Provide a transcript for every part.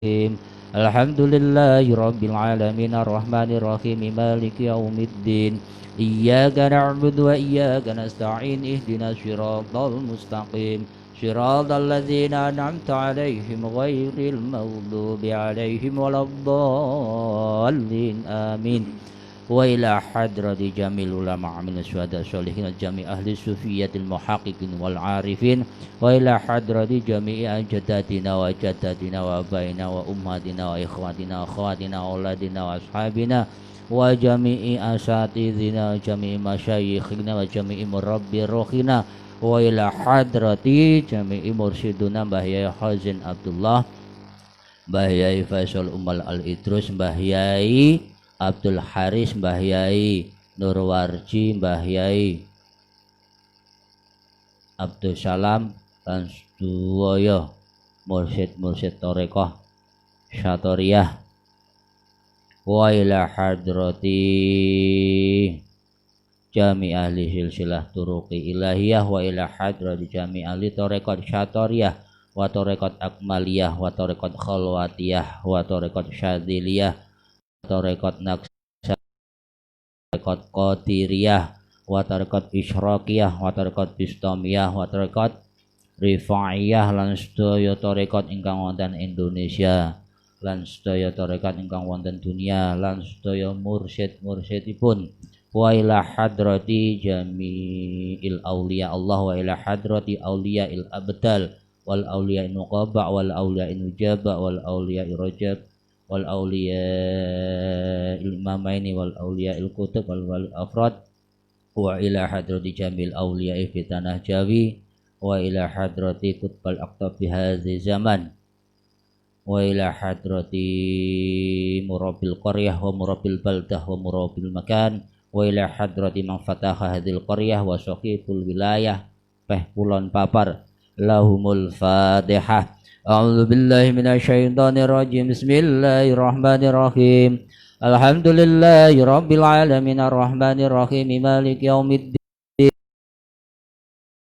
Alhamdulillahi rabbil alamin arrahmanir rahim maliki yaumiddin iyyaka na'budu wa iyyaka nasta'in ihdinas siratal mustaqim siratal ladzina an'amta 'alaihim ghairil maghdubi 'alaihim waladdallin amin. Wa ila hadrati jamil ulama min syuhada sholihin jami ahli sufiyatil muhaqqiqin wal arifin wa ila hadrati jami'i ajdadina wa jaddatina wa abaina wa ummatina wa ikhwatina wa akhwatina wa auladina wa ashabina wa jami'i asatidina jami'i masyayikhina wa jami'i murabbi rohina wa ila hadrati jami'i mursyiduna Mbah Yai Hazin Abdullah, Mbah Yai Faisal Umal Al-Idrus, Mbah Yai Abdul Haris, Mbah Yai Nurwarji, Mbah Yai Abdul Salam lan sedaya mursyid-mursyid Thariqah Syatoriyah wa ila hadrati jami ahli silsilah turuqi ilahiyah wa ila hadrati jami ahli Thariqat Syatoriyah wa Thariqat Akmaliyah wa Thariqat Khalwatiyah wa Thariqat Syadziliyah Tarekat Naqsa, Tarekat Qadiriyah, wa Tarekat Isyraqiyah, wa Tarekat Bistamiyah, wa Tarekat Rifa'iyah lan sedaya tarekat ingkang wonten Indonesia lan sedaya tarekat ingkang wonten dunia lan sedaya mursyid-mursyidipun wa ila hadrati jami'il auliya Allah wa ila hadrati auliya'il abdal wal auliya'in nuqaba wal auliya'in nujaba wal auliya'ir rajab wal awliya imamaini wal awliya kutub wal wali afrad wa ila hadrati jamil awliya fi tanah Jawi wa ila hadrati kutbal aqtab fi hadzi zaman wa ila hadrati murabil qaryah wa murabil baldah wa murabil makan wa ila hadrati man fataha hadzal qaryah wa saqiful wilayah peh kulon papar lahumul fatihah. A'udzu billahi minasyaitonir rajim. Bismillahirrahmanirrahim. Alhamdulillahi rabbil alamin arrahmanir rahim maliki yaumiddin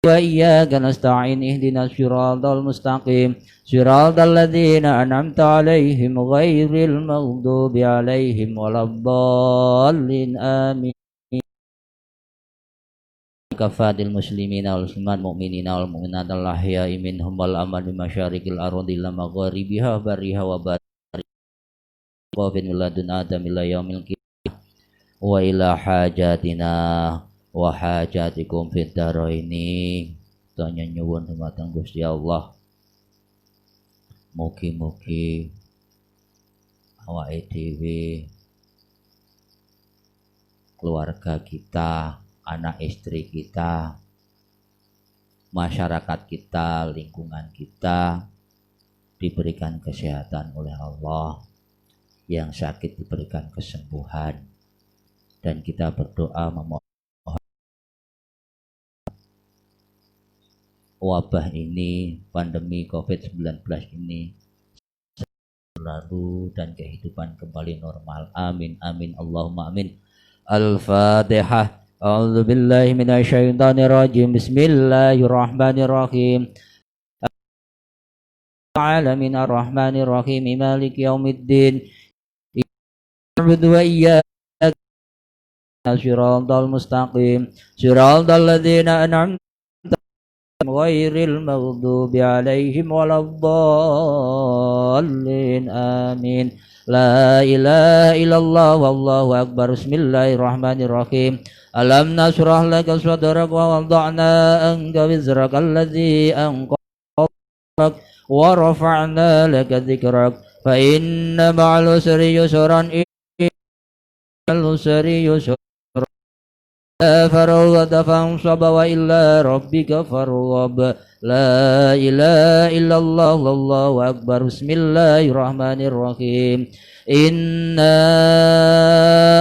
wa iyyaka nasta'in ihdinas siratal mustaqim siratal ladzina an'amta 'alaihim ghairil maghdubi 'alaihim waladdallin amin. Kafadil muslimina wal muslimat mu'minina wal mu'minat al-ahya'i minhum wal amal bi masyariqil ardi ila magharibiha bariha wa bariha wa bin ladun adam ila yaumil qiyamah wa ila hajatina wa hajatikum fid daraini. Tanya nyuwun dumateng Gusti Allah mugi-mugi awake dhewe keluarga kita, anak istri kita, masyarakat kita, lingkungan kita diberikan kesehatan oleh Allah, yang sakit diberikan kesembuhan, dan kita berdoa memohon wabah ini, pandemi COVID-19 ini lalu dan kehidupan kembali normal. Amin amin Allahumma amin. Al-Fatihah. A'udzu billahi minasyaitonir rajim. Bismillahirrahmanirrahim. Alamin arrahmanir rahim maliki yaumiddin. Na'budu wa iyyaka siratal mustaqim. Siratal ladzina an'amta 'alaihim ghairil maghdubi 'alaihim waladdallin. Amin. La ilaha illallah wallahu akbar. Bismillahirrahmanirrahim. Alam nasrah laka sadrak wa wada'na anka wizrak alladzi anqadha wa rafa'na laka dzikrak fa inna ma'al usri yusran innal usri yusran farghab fansab wa illa rabbika farghab. La ilaha illallah wallahu akbar. Bismillahirrahmanirrahim. Inna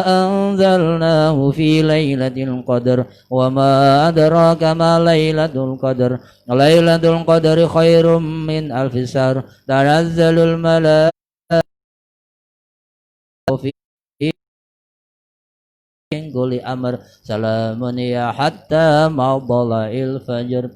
anzalnahu fi lailatul qadr wa ma adraka ma lailatul qadr. Lailatul qadri khairum min alfi syahr. Tanazzalul malaa'ikatu fi kulli amr salamun ya hatta ma'dala'il fajr.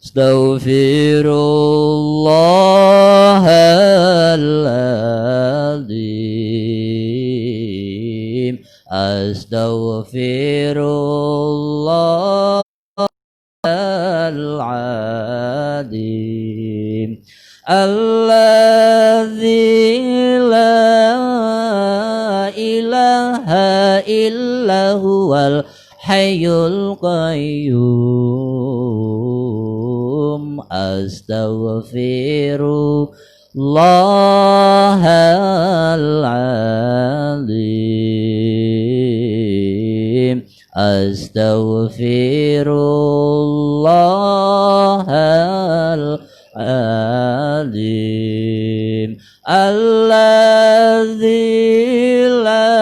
Astaghfirullahaladzim. Astaghfirullahaladzim. Alladzi la ilaha illa huwal hayyul qayyum. Astaghfirullahaladzim. Astaghfirullahaladzim. Alladzi la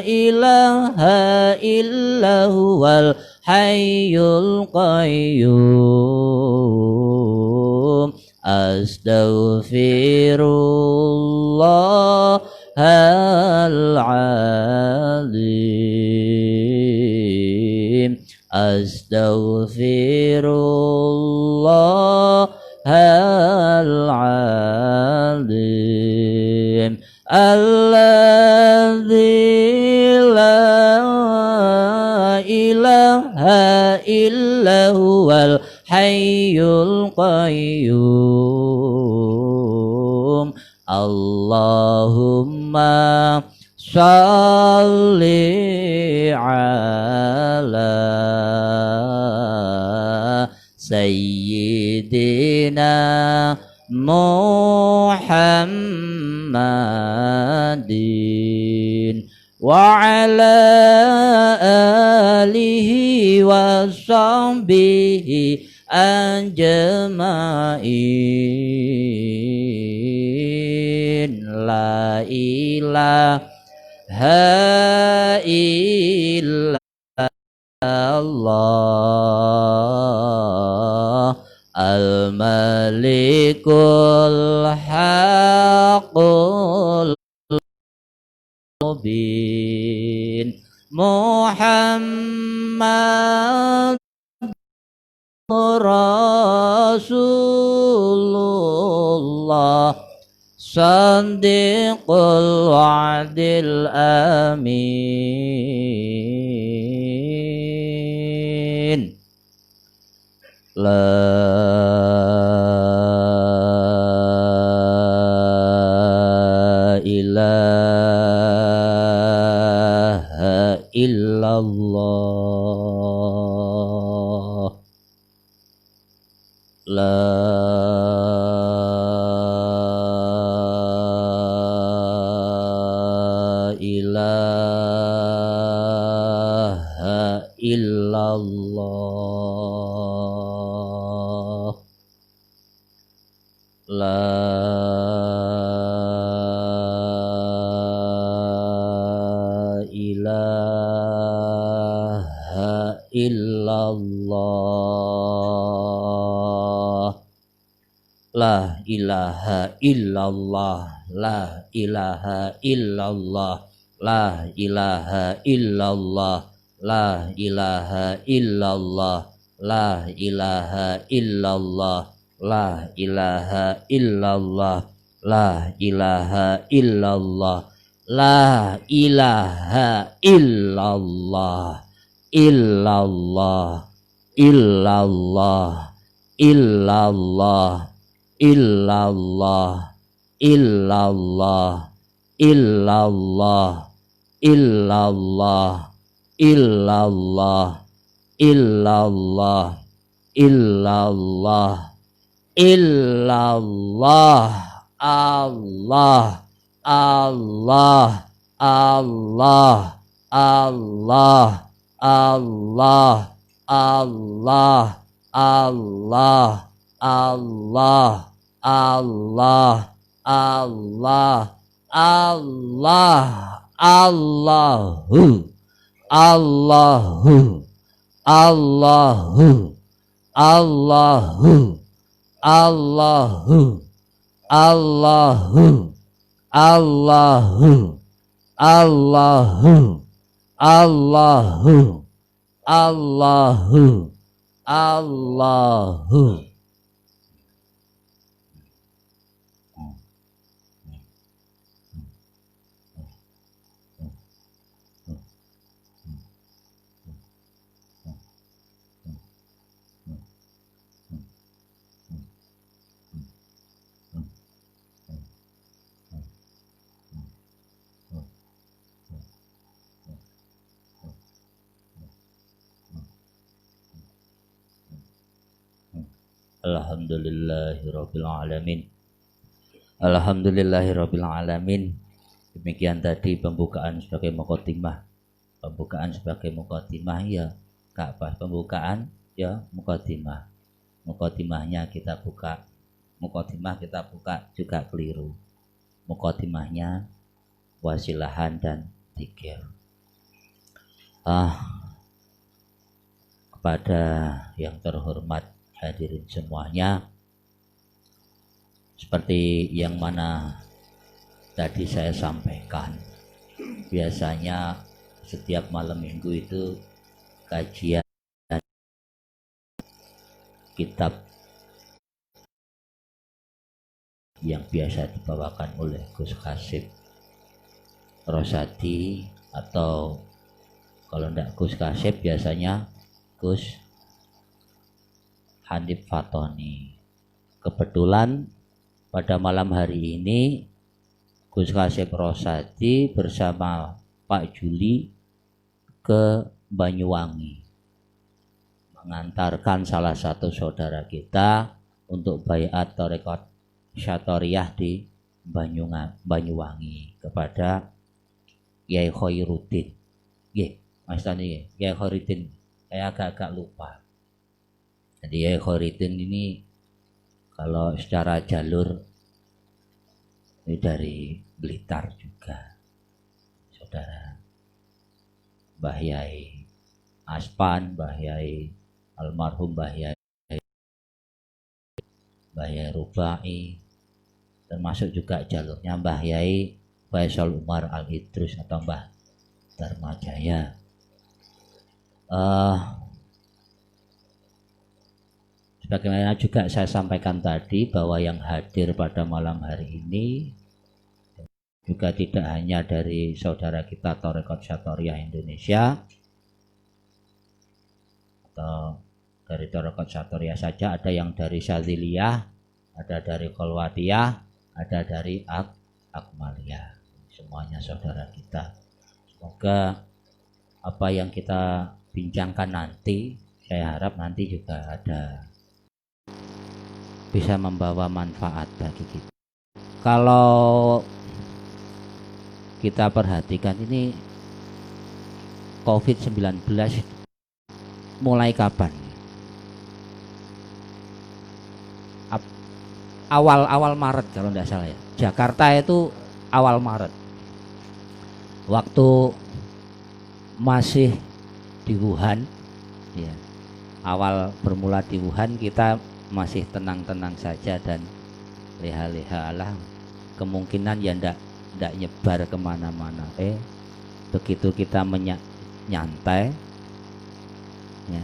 ilaha illa huwal hayyul qayyum. Astaghfirullahaladzim. Astaghfirullahaladzim. Alladzi la ilaha illa huwal hayyul qayyum. Allahumma shalli ala sayyidina Muhammadin wa ala alihi wa sahbihi ajma'in. La ilaha illallah al-malikul haqqul mubin. Muhammad Rasulullah Sadiqul wa'dil amin. La ilaha illallah. La ilaha illallah. La ilaha illallah. La ilaha illallah. La ilaha illallah. La ilaha illallah. La ilaha illallah. La ilaha illallah. La ilaha illallah. La ilaha illallah. La ilaha illallah. Illallah. Illallah. Illallah. Illallah. Illallah. Illallah. Illallah. Illallah. Illallah. Illallah. Illallah. Allah. Allah. Allah. Allah. Allah. Allah. Allah. Allah. Allah. Allah. Allah. Allahu. Allahu. Allahu. Allahu. Allahu. Allahu. Allahu. Allahu. Allahu. Allahu. Allahu. Alhamdulillahirabbil alamin. Alhamdulillahirabbil alamin. Demikian tadi pembukaan sebagai mukadimah. Pembukaan sebagai mukadimah ya Ka'bah, pembukaan ya mukadimah. Mukadimahnya kita buka. Mukadimah kita buka juga keliru. Mukadimahnya wasilahan dan dzikir. Kepada yang terhormat hadirin semuanya, seperti yang mana tadi saya sampaikan, biasanya setiap malam minggu itu kajian kitab yang biasa dibawakan oleh Gus Kasib Rosadi, atau kalau tidak Gus Kasib biasanya Gus Hanif Fatoni. Kebetulan pada malam hari ini Gus Kasib Rosadi bersama Pak Juli ke Banyuwangi mengantarkan salah satu saudara kita untuk baiat Thariqat Syatoriyah di Banyuwangi kepada Yai Khairuddin. Mas Tani, Yai Khairuddin, saya agak-agak lupa. Jadi Yai Khairuddin ini kalau secara jalur ini dari Blitar juga, saudara Mbah Yai Aspan, Mbah Yai almarhum Mbah Yai Rubai, termasuk juga jalurnya Mbah Yai Faisal Umar Al-Idrus atau Mbah Dharmajaya. Sebagaimana juga saya sampaikan tadi bahwa yang hadir pada malam hari ini juga tidak hanya dari saudara kita Thariqat Syatoriyah Indonesia atau dari Thariqat Syatoriyah saja, ada yang dari Syadziliyah, ada dari Kholwatiyah, ada dari Akmaliyah. Semuanya saudara kita. Semoga apa yang kita bincangkan nanti, saya harap nanti juga ada bisa membawa manfaat bagi kita. Kalau kita perhatikan ini COVID-19 mulai kapan? Awal Maret kalau tidak salah ya. Jakarta itu awal Maret. Waktu masih di Wuhan ya. Awal bermula di Wuhan kita masih tenang-tenang saja dan leha-leha lah, kemungkinan ya ndak nyebar kemana-mana. Begitu kita nyantai ya,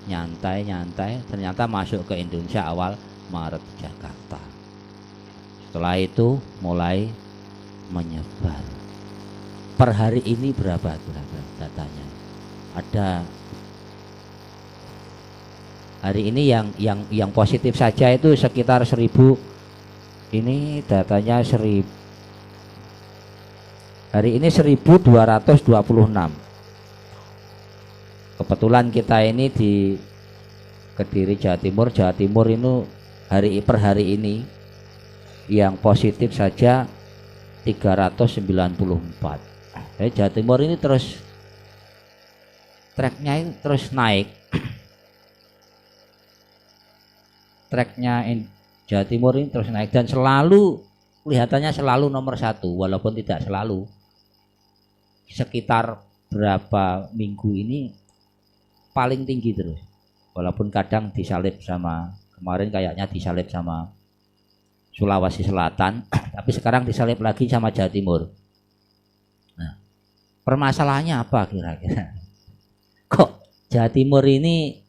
nyantai ternyata masuk ke Indonesia awal Maret Jakarta. Setelah itu mulai menyebar. Per hari ini berapa datanya? Ada hari ini yang positif saja itu sekitar 1000. Ini datanya 1000. Hari ini 1226. Kebetulan kita ini di Kediri, Jawa Timur ini per hari ini yang positif saja 394. Jawa Timur ini terus tracknya ini terus naik. Tracknya Jawa Timur ini terus naik dan selalu kelihatannya selalu nomor 1, walaupun tidak selalu. Sekitar berapa minggu ini paling tinggi terus, walaupun kadang disalip sama, kemarin kayaknya disalip sama Sulawesi Selatan, tapi sekarang disalip lagi sama Jawa Timur. Nah, permasalahannya apa kira-kira? Kok Jawa Timur ini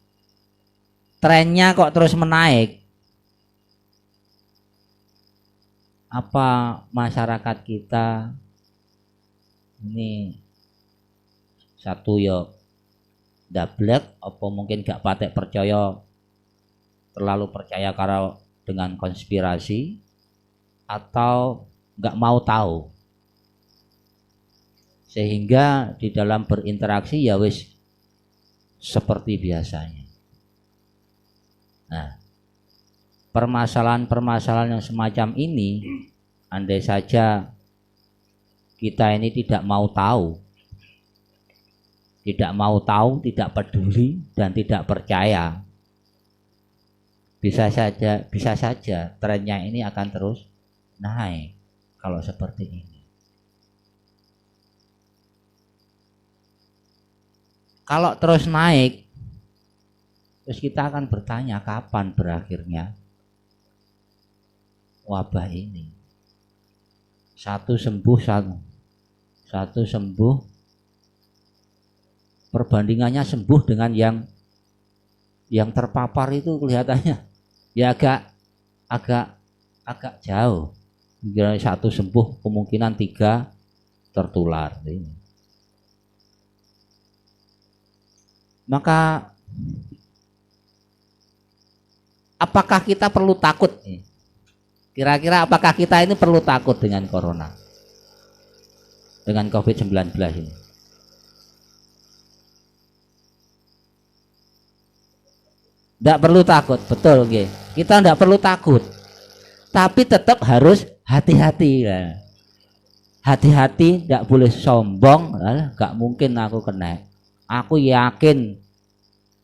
trennya kok terus menaik. Apa masyarakat kita ini satu ya dablek, apa mungkin gak patek percaya, terlalu percaya karena dengan konspirasi, atau gak mau tahu, sehingga di dalam berinteraksi ya wis seperti biasanya. Nah, permasalahan-permasalahan yang semacam ini, andai saja kita ini tidak mau tahu, tidak peduli dan tidak percaya, bisa saja trennya ini akan terus naik kalau seperti ini. Kalau terus naik, terus kita akan bertanya kapan berakhirnya wabah ini. Satu sembuh, perbandingannya sembuh dengan yang terpapar itu kelihatannya ya agak jauh. Satu sembuh kemungkinan 3 tertular. Maka apakah kita perlu takut? Kira-kira apakah kita ini perlu takut dengan corona, dengan COVID-19 ini? Tidak perlu takut, betul, okay. Kita tidak perlu takut, tapi tetap harus hati-hati. Hati-hati, tidak boleh sombong. Gak mungkin aku kena. Aku yakin.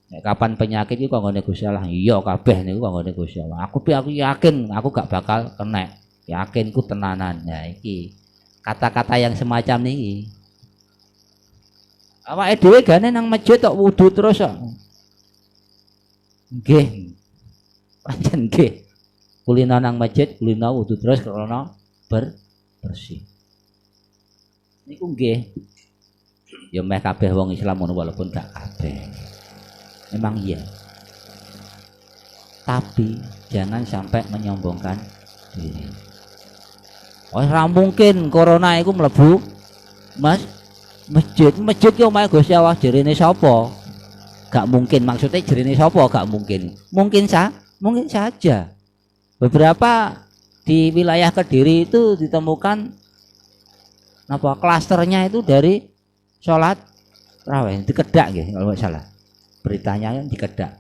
Kapan penyakit itu kok ngene Gusti Allah, iya kabeh niku kok ngene Gusti Allah. Aku yakin aku gak bakal kena. Yakinku tenanan. Ya iki kata-kata yang semacam niki. Awake dhewe gane nang masjid tok wudu terus kok. Nggih. Pancen nggih. Kulino nang masjid, kulino wudu terus karena bersih. Niku nggih. Ya meh kabeh wong Islam ngono walaupun gak kabeh. Memang iya, tapi jangan sampai menyombongkan diri. Oh, ora mungkin corona itu mlebu masjid ki omahe Gusti Allah, jerene sapa? Gak mungkin, maksudnya jerene sapa gak mungkin. Mungkin saja. Beberapa di wilayah Kediri itu ditemukan klasternya itu dari sholat raweh di Kedak nggih kalau nggak salah. Beritanya yang di Kedak.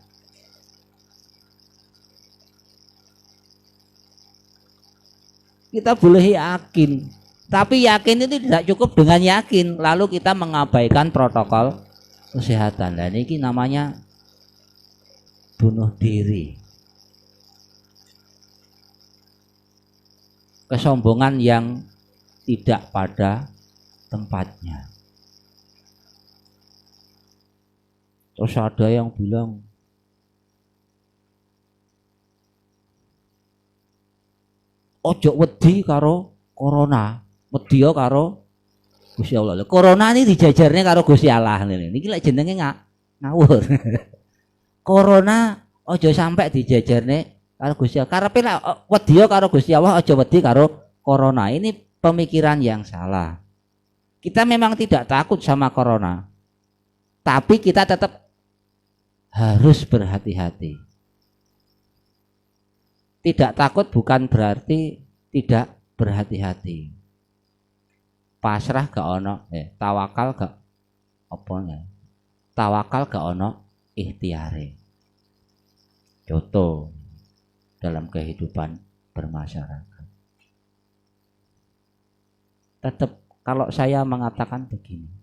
Kita boleh yakin, tapi yakin itu tidak cukup dengan yakin lalu kita mengabaikan protokol kesehatan. Dan ini namanya bunuh diri. Kesombongan yang tidak pada tempatnya. Terus ada yang bilang ojo wedi karo corona, wedi karo Gusti Allah. Corona ini dijajarnya karo Gusti Allah ini. Niki lek jenenge ngawur. Corona ojo sampai dijajarne karo Gusti Allah. Karepe lek wedi karo Gusti Allah, ojo wedi karo corona. Ini pemikiran yang salah. Kita memang tidak takut sama corona, tapi kita tetap harus berhati-hati. Tidak takut bukan berarti tidak berhati-hati. Pasrah gak ono, tawakal gak opone. Tawakal gak ono ikhtiare. Contoh dalam kehidupan bermasyarakat. Tetap kalau saya mengatakan begini.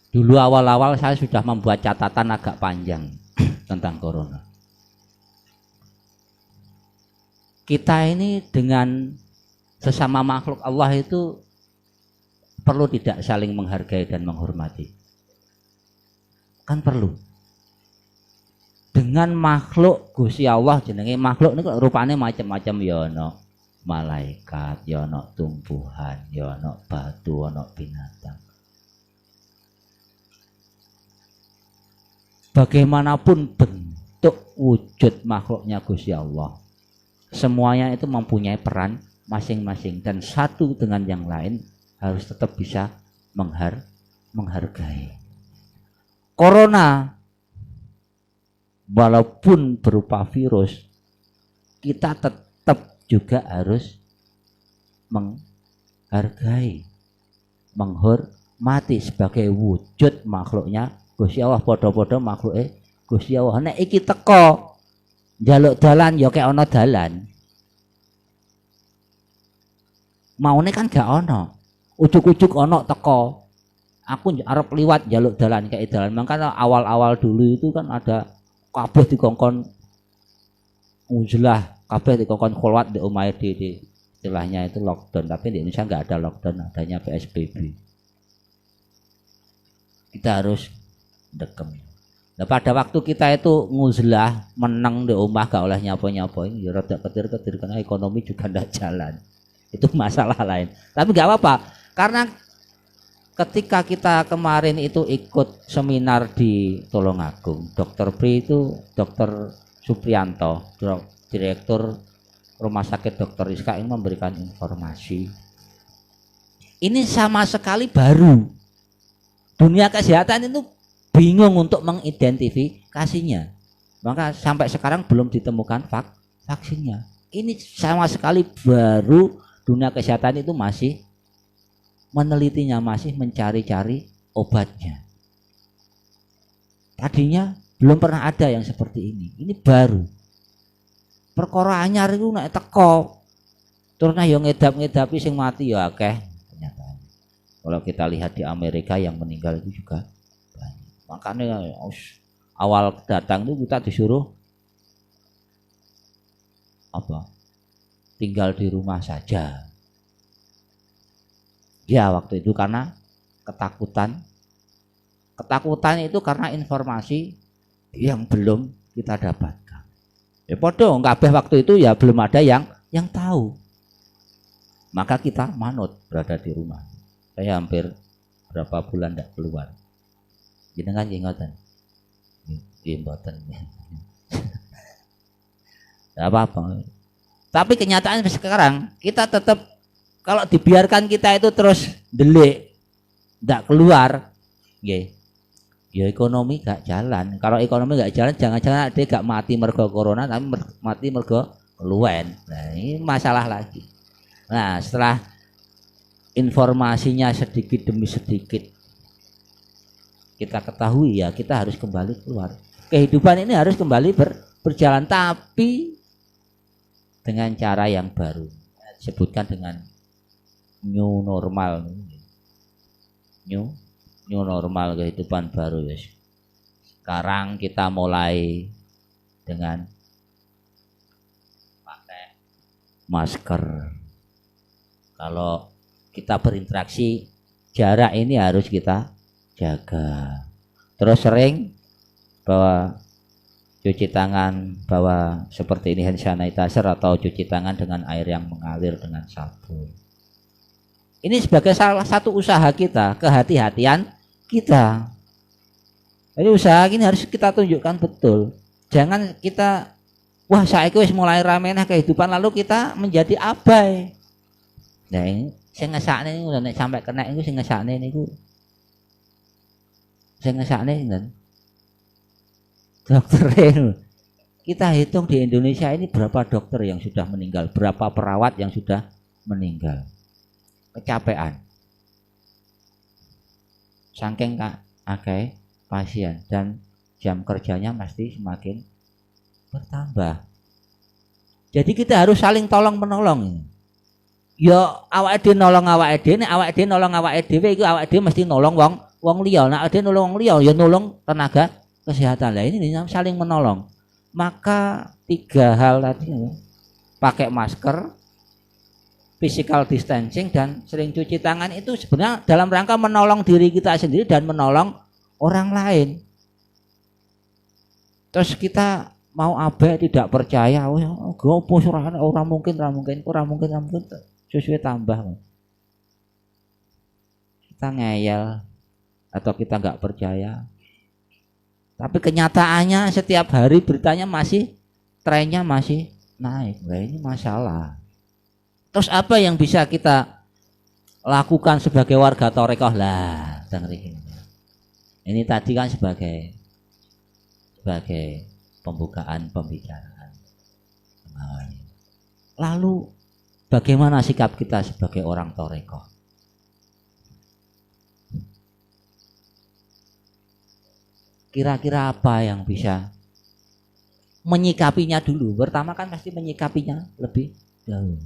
Dulu awal-awal saya sudah membuat catatan agak panjang tentang corona. Kita ini dengan sesama makhluk Allah itu perlu tidak saling menghargai dan menghormati. Kan perlu. Dengan makhluk Gusti Allah jenenge makhluk ini rupanya macam-macam, ya ono malaikat, ya ono tumbuhan, ya ono batu, ono binatang. bagaimanapun bentuk wujud makhluknya Gusti Allah, semuanya itu mempunyai peran masing-masing dan satu dengan yang lain harus tetap bisa menghargai. Corona walaupun berupa virus, kita tetap juga harus menghargai, menghormati sebagai wujud makhluknya Gusti Allah, podo-podo makhluknya Gusti Allah. Nek iki teko njaluk dalan ya kek ana dalan. Maune kan gak ono. Ujuk-ujuk ono teko. Aku arep liwat njaluk dalan kek dalan. Makanya awal-awal dulu itu kan ada kabeh dikongkon uzlah, kabeh dikongkon kholwat di omahe di istilahnya itu lockdown, tapi di Indonesia nggak ada lockdown, adanya PSBB. Kita harus dekem. Nah, pada waktu kita itu nguzlah menang di omah gak oleh nyapo-nyapo, ya rada ketir-ketir karena ekonomi juga ndak jalan. Itu masalah lain. Tapi nggak apa-apa, karena ketika kita kemarin itu ikut seminar di Tulungagung, Dr. Pri itu Dr. Suprianto, Direktur Rumah Sakit Dr. Rizka ini memberikan informasi. Ini sama sekali baru. Dunia kesehatan itu bingung untuk mengidentifikasinya. Maka sampai sekarang belum ditemukan vaksinnya. Ini sama sekali baru. Dunia kesehatan itu masih menelitinya, masih mencari-cari obatnya. Tadinya belum pernah ada yang seperti ini. Ini baru. Perkara anyar itu nek teko terus nah yo ngedap-ngedapi sing mati ya akeh ternyata. Kalau kita lihat di Amerika yang meninggal itu juga banyak. Makanya awal datang itu kita disuruh apa? Tinggal di rumah saja. Ya waktu itu karena ketakutan. Ketakutan itu karena informasi yang belum kita dapatkan. Ya podo kabeh waktu itu ya belum ada yang tahu. Maka kita manut berada di rumah. Saya hampir berapa bulan tidak keluar. Jenengan ngoten. Nggih mboten. Enggak apa-apa. Tapi kenyataan sekarang kita tetap kalau dibiarkan kita itu terus delik tidak keluar, ya ekonomi gak jalan. Kalau ekonomi gak jalan, jangan-jangan dia gak mati mergo corona, tapi mati mergo keluwen. Nah ini masalah lagi. Nah setelah informasinya sedikit demi sedikit kita ketahui ya kita harus kembali keluar. Kehidupan ini harus kembali berjalan, tapi dengan cara yang baru, disebutkan dengan new normal, new normal, kehidupan baru ya. Sekarang kita mulai dengan pakai masker. Kalau kita berinteraksi, jarak ini harus kita jaga. Terus sering bawa cuci tangan, bawa seperti ini hand sanitizer atau cuci tangan dengan air yang mengalir dengan sabun. Ini sebagai salah satu usaha kita, kehati-hatian kita. Jadi usaha ini harus kita tunjukkan betul. Jangan kita wah saiki wis mulai rame nah kehidupan lalu kita menjadi abai. Nah ini sing ngesakne niku nek sampai kena niku sing ngesakne niku. Sing ngesakne sinten? Dokter. Kita hitung di Indonesia ini berapa dokter yang sudah meninggal, berapa perawat yang sudah meninggal. Kecapean. Saking akeh pasien dan jam kerjanya pasti semakin bertambah. Jadi kita harus saling tolong menolong. Ya awake dhewe nolong awake dhewe, nek awake dhewe nolong awake dhewe iku awake dhewe mesti nolong wong liya. Nek awake dhewe nolong wong liya ya nolong tenaga kesehatan. Lah ini saling menolong. Maka 3 hal tadi, pakai masker, physical distancing dan sering cuci tangan itu sebenarnya dalam rangka menolong diri kita sendiri dan menolong orang lain. Terus kita mau abai tidak percaya, gopo orang mungkin sesuai tambah. Kita ngeyel atau kita nggak percaya. Tapi kenyataannya setiap hari beritanya masih trennya masih naik. Nah, ini masalah. Terus apa yang bisa kita lakukan sebagai warga Torekoh lah? Ini tadi kan sebagai pembukaan pembicaraan. Lalu bagaimana sikap kita sebagai orang Torekoh? Kira-kira apa yang bisa menyikapinya dulu? Pertama kan pasti menyikapinya lebih dahulu.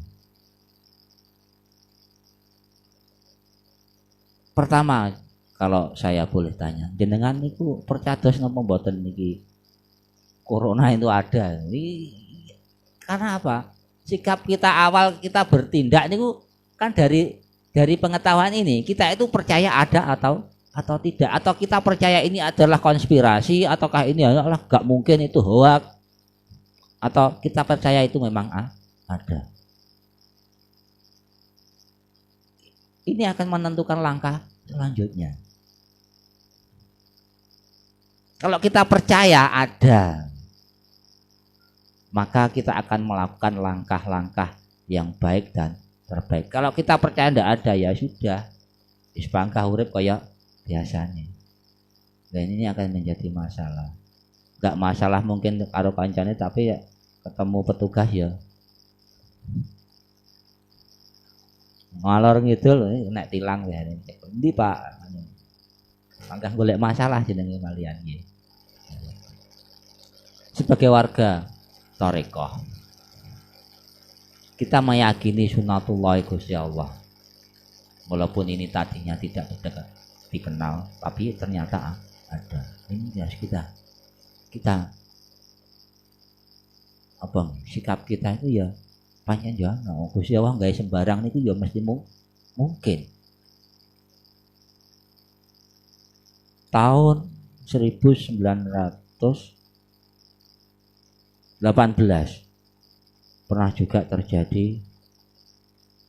Pertama, kalau saya boleh tanya, jenengan niku percados napa mboten niki corona itu ada? Karena apa? Sikap kita awal kita bertindak niku kan dari pengetahuan ini, kita itu percaya ada atau tidak, atau kita percaya ini adalah konspirasi, ataukah ini adalah gak mungkin itu hoax, atau kita percaya itu memang ada. Ini akan menentukan langkah selanjutnya. Kalau kita percaya ada, maka kita akan melakukan langkah-langkah yang baik dan terbaik. Kalau kita percaya tidak ada, ya sudah, isbangkah urip kayak biasanya. Dan ini akan menjadi masalah. Gak masalah mungkin karo kancane, tapi ya ketemu petugas ya ngalor ngidul nek tilang ya. Endi Pak? Mangkah golek masalah jenenge malian nggih. Sebagai warga Torekoh, kita meyakini sunatullah Gusti Allah. Walaupun ini tadinya tidak dikenal, tapi ternyata ada. Ini harus kita apa sikap kita itu ya panjang jangan Gusti Allah gawe sembarang niku ya mesti mungkin. Tahun 1918 pernah juga terjadi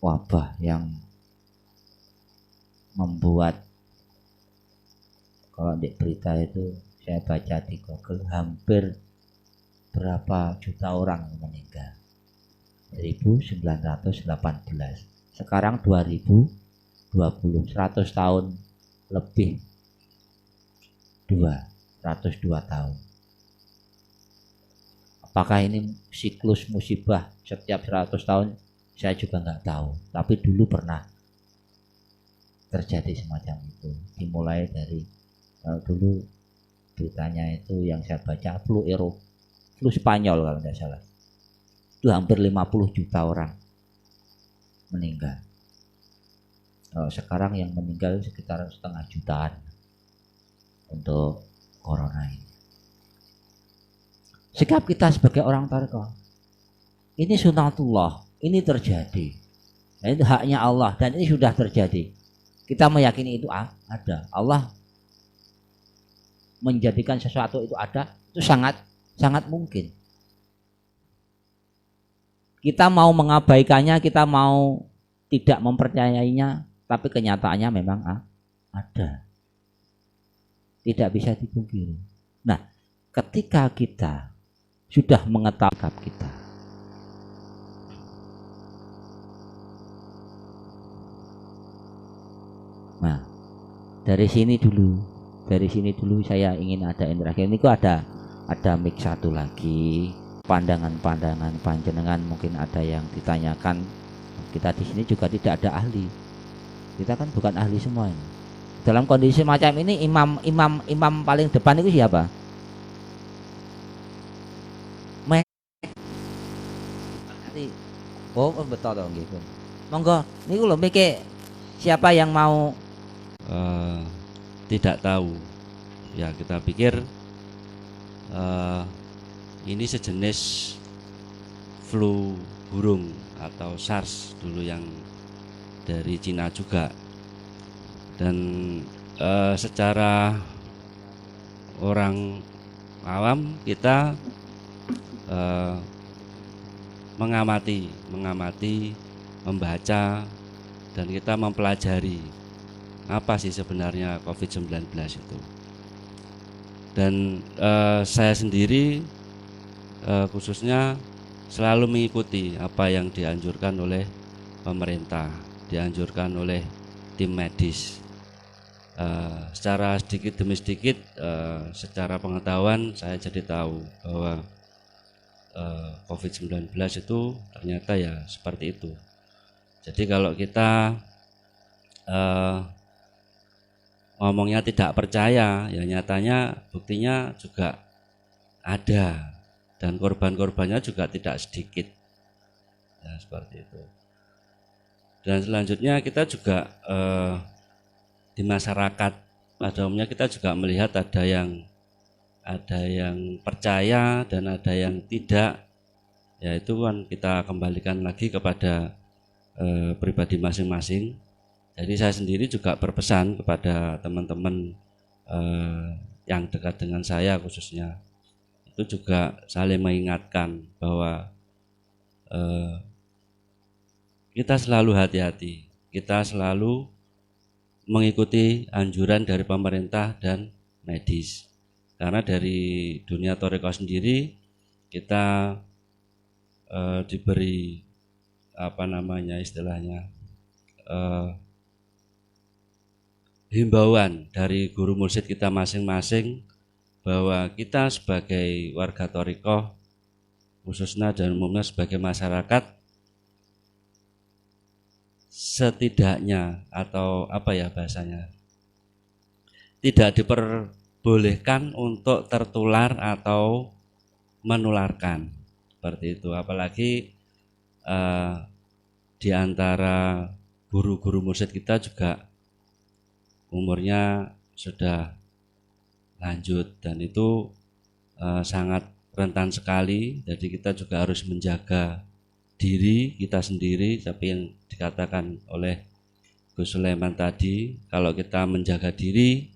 wabah yang membuat, kalau di berita itu saya baca di Google, hampir berapa juta orang meninggal. 1918, sekarang 2020, 100 tahun lebih, 102 tahun. Apakah ini siklus musibah setiap 100 tahun? Saya juga nggak tahu. Tapi dulu pernah terjadi semacam itu. Dimulai dari dulu beritanya itu yang saya baca flu Spanyol kalau tidak salah. Itu hampir 50 juta orang meninggal. Sekarang yang meninggal sekitar 0,5 jutaan untuk corona ini. Sikap kita sebagai orang Torekoh, ini sunatullah, ini terjadi. Nah, itu haknya Allah dan ini sudah terjadi. Kita meyakini itu ada. Allah menjadikan sesuatu itu ada, itu sangat mungkin. Kita mau mengabaikannya, kita mau tidak mempercayainya, tapi kenyataannya memang ada. Tidak bisa dipungkiri. Nah, ketika kita sudah mengetahui kita, nah dari sini dulu saya ingin ada interaksi. Ini kok ada mic satu lagi, pandangan panjenengan mungkin ada yang ditanyakan. Kita di sini juga tidak ada ahli, kita kan bukan ahli semua ini. Dalam kondisi macam ini imam paling depan itu siapa? Oh betul dong gitu. Monggo, ini lho mikir siapa yang mau? Tidak tahu. Ya kita pikir ini sejenis flu burung atau SARS dulu yang dari Cina juga. Dan secara orang awam kita mengamati, membaca, dan kita mempelajari apa sih sebenarnya COVID-19 itu. Dan saya sendiri khususnya selalu mengikuti apa yang dianjurkan oleh pemerintah, dianjurkan oleh tim medis. Secara sedikit demi sedikit, secara pengetahuan saya jadi tahu bahwa COVID-19 itu ternyata ya seperti itu. Jadi kalau kita ngomongnya tidak percaya, ya nyatanya buktinya juga ada, dan korban-korbannya juga tidak sedikit. Ya seperti itu. Dan selanjutnya kita juga di masyarakat pada umumnya kita juga melihat ada yang percaya dan ada yang tidak. Ya itu kan kita kembalikan lagi kepada pribadi masing-masing. Jadi saya sendiri juga berpesan kepada teman-teman yang dekat dengan saya khususnya, itu juga saling mengingatkan bahwa kita selalu hati-hati, kita selalu mengikuti anjuran dari pemerintah dan medis. Karena dari dunia Thoreko sendiri kita diberi istilahnya himbauan dari guru mursyid kita masing-masing bahwa kita sebagai warga Thoreko khususnya dan umumnya sebagai masyarakat setidaknya atau bahasanya tidak diperbolehkan untuk tertular atau menularkan seperti itu. Apalagi di antara guru-guru mursyid kita juga umurnya sudah lanjut dan itu sangat rentan sekali. Jadi kita juga harus menjaga diri kita sendiri. Tapi yang dikatakan oleh Gus Sulaiman tadi, kalau kita menjaga diri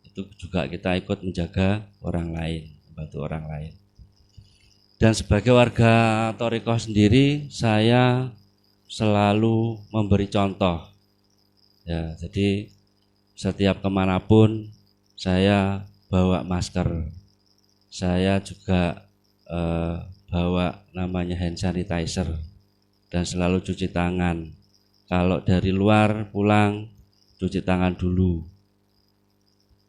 itu juga kita ikut menjaga orang lain, membantu orang lain. Dan sebagai warga Thoreko sendiri, saya selalu memberi contoh. Ya, jadi setiap kemanapun saya bawa masker, saya juga bawa namanya hand sanitizer dan selalu cuci tangan. Kalau dari luar pulang cuci tangan dulu,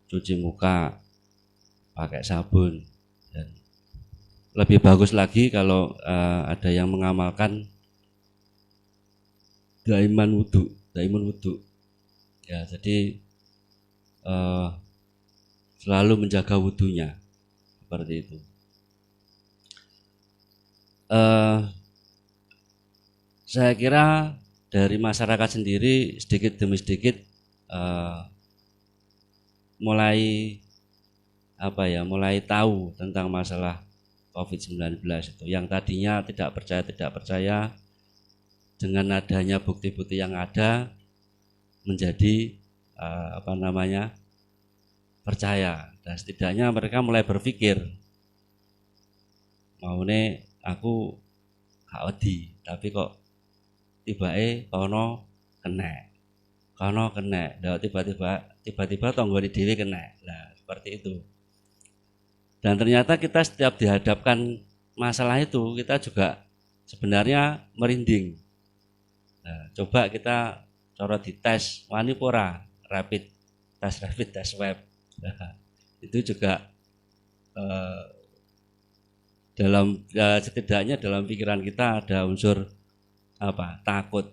cuci muka pakai sabun, dan lebih bagus lagi kalau ada yang mengamalkan daiman wudhu. Ya, jadi selalu menjaga wudhunya seperti itu. Saya kira dari masyarakat sendiri sedikit demi sedikit mulai tahu tentang masalah COVID-19 itu. Yang tadinya tidak percaya dengan adanya bukti-bukti yang ada menjadi percaya, dan setidaknya mereka mulai berpikir maune aku gak wedi tapi kok kono kena, tiba-tiba tonggone dhewe kena. Nah, seperti itu. Dan ternyata kita setiap dihadapkan masalah itu kita juga sebenarnya merinding. Nah, coba kita dites wani pora rapid tes web. Nah, itu juga setidaknya dalam pikiran kita ada unsur takut.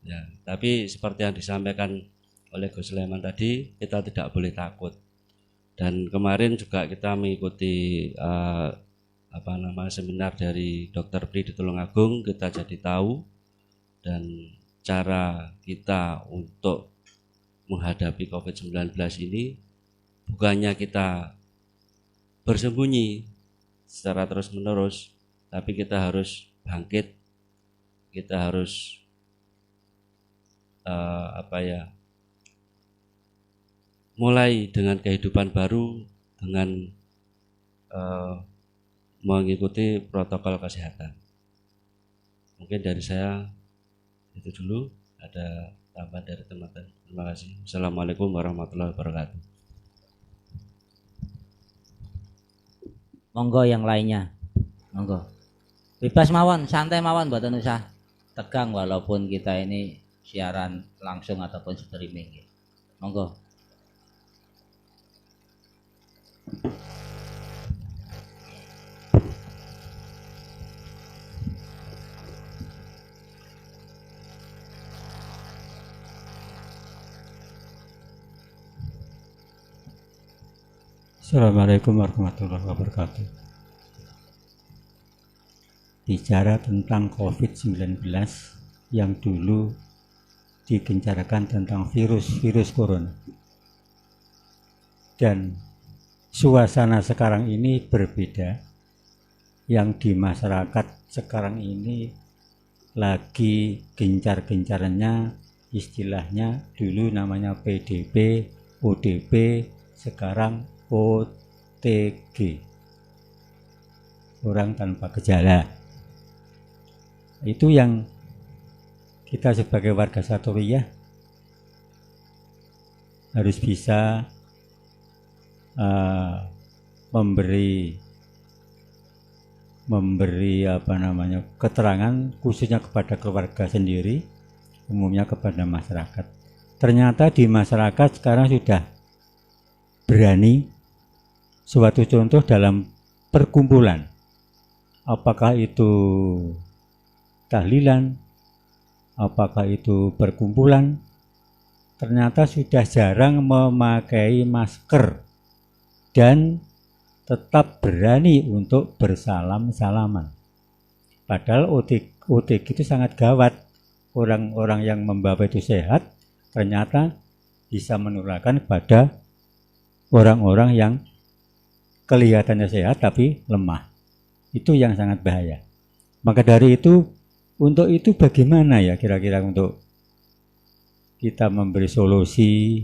Ya, tapi seperti yang disampaikan oleh Gus Sulaiman tadi, kita tidak boleh takut. Dan kemarin juga kita mengikuti seminar dari Dr. Pri di Tulungagung, kita jadi tahu dan cara kita untuk menghadapi COVID-19 ini bukannya kita bersembunyi secara terus-menerus, tapi kita harus bangkit, kita harus mulai dengan kehidupan baru dengan mengikuti protokol kesehatan. Mungkin dari saya itu dulu. Ada tambahan dari teman-teman? Terima kasih. Assalamualaikum warahmatullahi wabarakatuh. Monggo yang lainnya. Monggo. Bebas mawon, santai mawon, mboten usah tegang walaupun kita ini siaran langsung ataupun streaming. Monggo. Assalamualaikum warahmatullahi wabarakatuh. Bicara tentang COVID-19 yang dulu digencarkan tentang virus corona. Dan suasana sekarang ini berbeda. Yang di masyarakat sekarang ini lagi gencar-gencarannya, istilahnya dulu namanya PDP, ODP, sekarang OTG, orang tanpa gejala. Itu yang kita sebagai warga Satoriyah harus bisa memberi keterangan khususnya kepada keluarga sendiri, umumnya kepada masyarakat. Ternyata di masyarakat sekarang sudah berani. Suatu contoh dalam perkumpulan, apakah itu tahlilan, apakah itu perkumpulan, ternyata sudah jarang memakai masker dan tetap berani untuk bersalam-salaman. Padahal OTG itu sangat gawat. Orang-orang yang membawa itu sehat, ternyata bisa menularkan kepada orang-orang yang kelihatannya sehat tapi lemah. Itu yang sangat bahaya. Maka dari itu, untuk itu bagaimana ya kira-kira untuk kita memberi solusi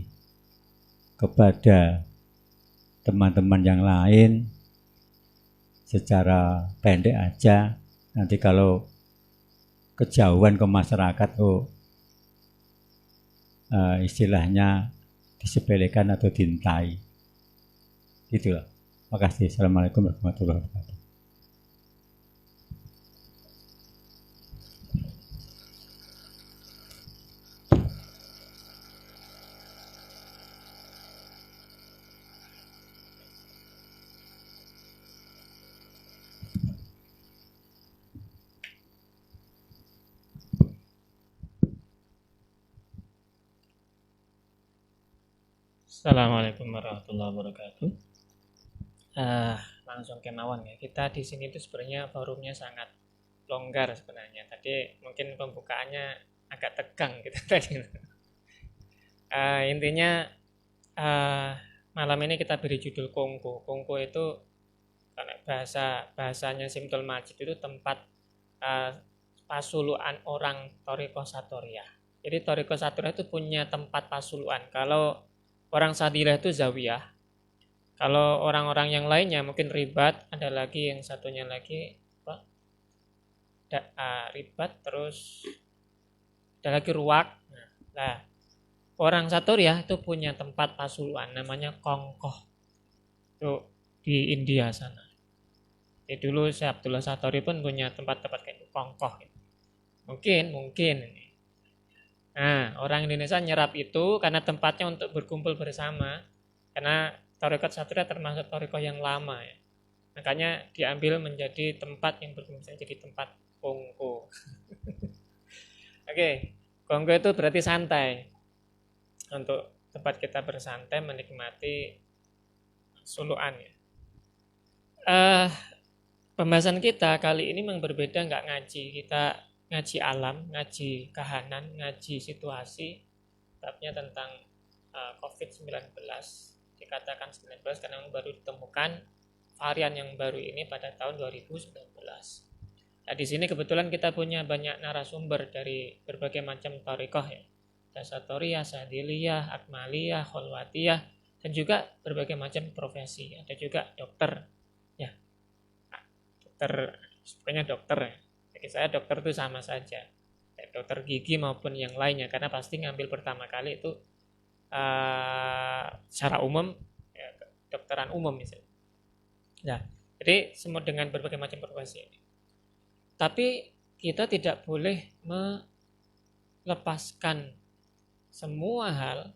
kepada teman-teman yang lain secara pendek aja. Nanti kalau kejauhan ke masyarakat istilahnya disepelekan atau dintai. Itulah. Makasih. Assalamualaikum warahmatullahi wabarakatuh. Assalamualaikum warahmatullahi wabarakatuh. Langsung kemauan ya. Kita di sini itu sebenarnya forumnya sangat longgar sebenarnya. Tadi mungkin pembukaannya agak tegang gitu tadi. Intinya malam ini kita beri judul Kongko. Kongko itu karena bahasanya Simtul Majid itu tempat pasuluan orang Thariqah Satoriyah. Jadi Thariqah Satoriyah itu punya tempat pasuluan. Kalau orang Sadilah itu zawiyah. Kalau orang-orang yang lainnya mungkin ribat, ada lagi yang satunya lagi apa? Ribat, terus ada lagi ruwak. Nah, orang Satoriyah itu punya tempat pasuluan namanya Kongkoh. Itu di India sana. Jadi dulu Syekh Abdullah Satori pun punya tempat-tempat kayak Kongkoh. Mungkin ini. Nah, orang Indonesia nyerap itu karena tempatnya untuk berkumpul bersama. Karena Thariqah Satoriyah termasuk Thariqah yang lama ya. Makanya diambil menjadi tempat yang berkumpul, jadi tempat Kongko. Oke, Kongko itu berarti santai. Untuk tempat kita bersantai menikmati suluan ya. Pembahasan kita kali ini memang berbeda, nggak ngaji. Kita ngaji alam, ngaji kahanan, ngaji situasi, babnya tentang COVID-19. Dikatakan 19 karena baru ditemukan varian yang baru ini pada tahun 2019. Nah, di sini kebetulan kita punya banyak narasumber dari berbagai macam thariqah ya. Satoriyah, Sadiliyah, Akmaliyah, Kholwatiyah, dan juga berbagai macam profesi. Ada juga dokter ya. Dokter, pokoknya dokter ya. Bagi saya dokter itu sama saja, dokter gigi maupun yang lainnya, karena pasti ngambil pertama kali itu secara umum ya, kedokteran umum misalnya. Nah, Jadi semua dengan berbagai macam profesi ini. Tapi kita tidak boleh melepaskan semua hal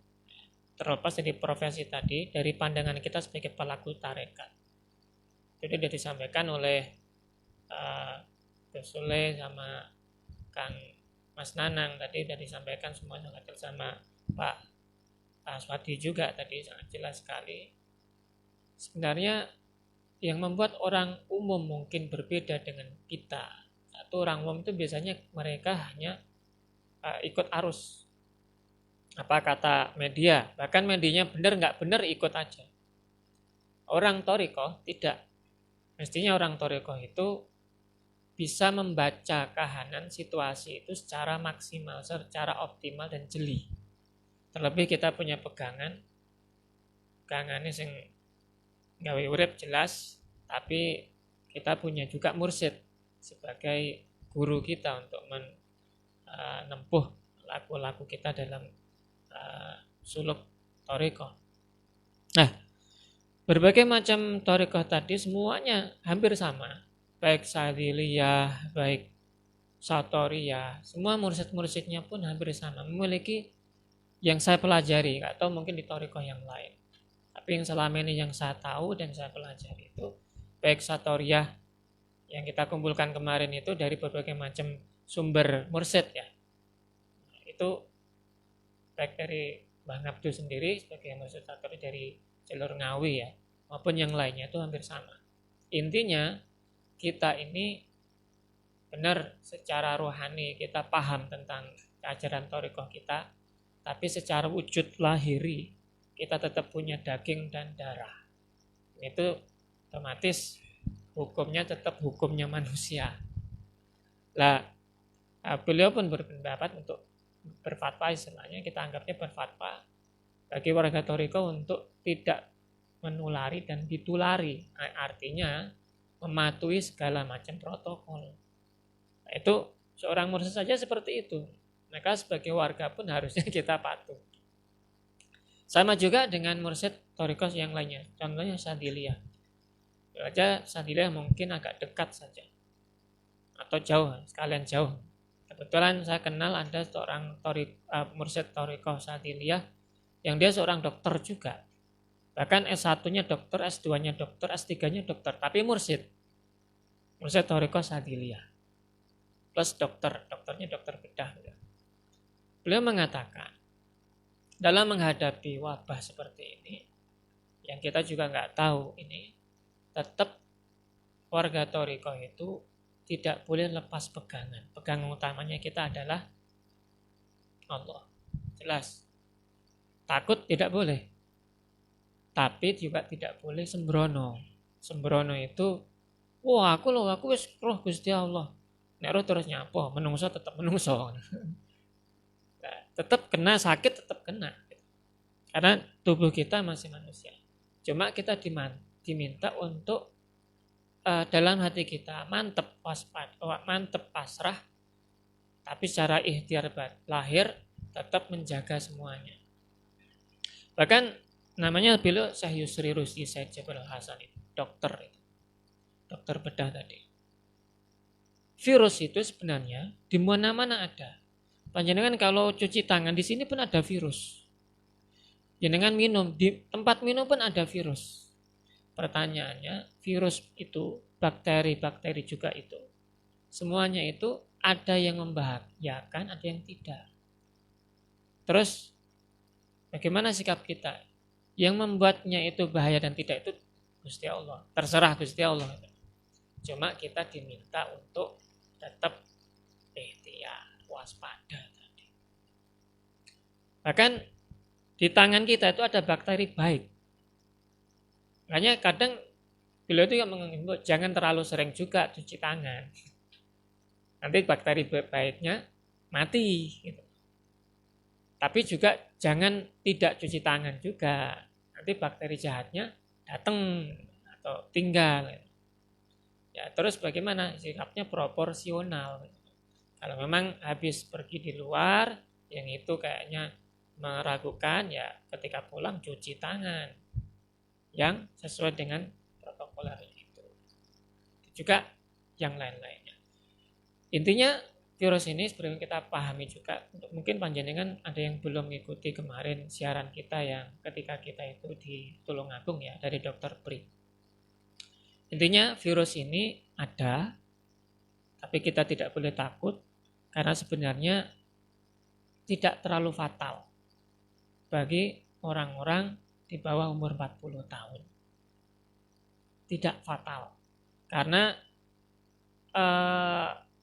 terlepas dari profesi tadi dari pandangan kita sebagai pelaku tarekat. Jadi sudah disampaikan oleh Gus Sule sama Kang Mas Nanang tadi sudah disampaikan semua sangat sama Pak Aswadi juga tadi sangat jelas sekali. Sebenarnya yang membuat orang umum mungkin berbeda dengan kita. Satu, orang umum itu biasanya mereka hanya ikut arus. Apa kata media, bahkan medianya benar nggak benar ikut aja. Orang Thariqah tidak. Mestinya orang Thariqah itu bisa membaca kahanan situasi itu secara maksimal, secara optimal dan jeli. Terlebih kita punya pegangannya sing gawe urip jelas, tapi kita punya juga mursyid sebagai guru kita untuk menempuh laku-laku kita dalam suluk thariqah. Nah, berbagai macam thariqah tadi semuanya hampir sama, baik Sadiliyah, baik Satoriyah, semua mursyid-mursyidnya pun hampir sama, memiliki yang saya pelajari, nggak tahu mungkin di thariqah yang lain. Tapi yang selama ini yang saya tahu dan saya pelajari itu baik Satoriyah yang kita kumpulkan kemarin itu dari berbagai macam sumber mursyid ya. Itu baik dari Mbah Ngabdu sendiri sebagai mursyid Satoriyah dari jalur Ngawi ya, maupun yang lainnya itu hampir sama. Intinya kita ini benar secara rohani kita paham tentang ajaran thariqah kita, tapi secara wujud lahiri kita tetap punya daging dan darah. Itu otomatis hukumnya tetap hukumnya manusia. Lah, beliau pun berpendapat untuk berfatwa, istilahnya kita anggapnya berfatwa bagi warga thariqah untuk tidak menulari dan ditulari. Artinya mematuhi segala macam protokol. Nah, itu seorang mursyid saja seperti itu. Maka sebagai warga pun harusnya kita patuh. Sama juga dengan mursyid thariqah yang lainnya. Contohnya Sadiliyah. Aja Sadiliyah mungkin agak dekat saja. Atau jauh, sekalian jauh. Kebetulan saya kenal ada seorang mursyid thariqah Sadiliyah yang dia seorang dokter juga. Bahkan S1-nya dokter, S2-nya dokter, S3-nya dokter, tapi mursyid. Mursyid thariqah Sadiliyah. Plus dokternya dokter bedah. Beliau mengatakan, dalam menghadapi wabah seperti ini, yang kita juga nggak tahu ini, tetap warga thariqah itu tidak boleh lepas pegangan. Pegangan utamanya kita adalah Allah. Jelas. Takut tidak boleh. Tapi juga tidak boleh sembrono. Sembrono itu, wah aku wis roh Gusti Allah. Nek roh terus nyapo, menungso tetap menungso. Nah, tetap kena sakit, tetap kena. Karena tubuh kita masih manusia. Cuma kita diminta untuk dalam hati kita mantep waspada, mantep pasrah, tapi secara ikhtiar lahir tetap menjaga semuanya. Bahkan namanya beliau Syekh Yusri Rusdi Said Jabal Hasan itu, dokter bedah tadi. Virus itu sebenarnya di mana-mana ada. Panjenengan kalau cuci tangan di sini pun ada virus. Jenengan minum di tempat minum pun ada virus. Pertanyaannya, virus itu, bakteri juga itu. Semuanya itu ada yang membahayakan, ada yang tidak. Terus bagaimana sikap kita? Yang membuatnya itu bahaya dan tidak itu Gusti Allah. Terserah Gusti Allah. Cuma kita diminta untuk tetap ikhtiar, waspada tadi. Bahkan di tangan kita itu ada bakteri baik. Makanya kadang beliau itu yang mengimbau jangan terlalu sering juga cuci tangan. Nanti bakteri baiknya mati. Gitu. Tapi juga jangan tidak cuci tangan juga. Nanti bakteri jahatnya datang atau tinggal. Ya, terus bagaimana sikapnya proporsional. Kalau memang habis pergi di luar, yang itu kayaknya meragukan, ya ketika pulang cuci tangan yang sesuai dengan protokol hari itu. juga yang lain-lainnya. Intinya virus ini seperti yang kita pahami juga, untuk mungkin panjenengan ada yang belum mengikuti kemarin siaran kita yang ketika kita itu di Tulungagung ya, dari Dr. Pri. Intinya virus ini ada, tapi kita tidak boleh takut karena sebenarnya tidak terlalu fatal bagi orang-orang di bawah umur 40 tahun. Tidak fatal. Karena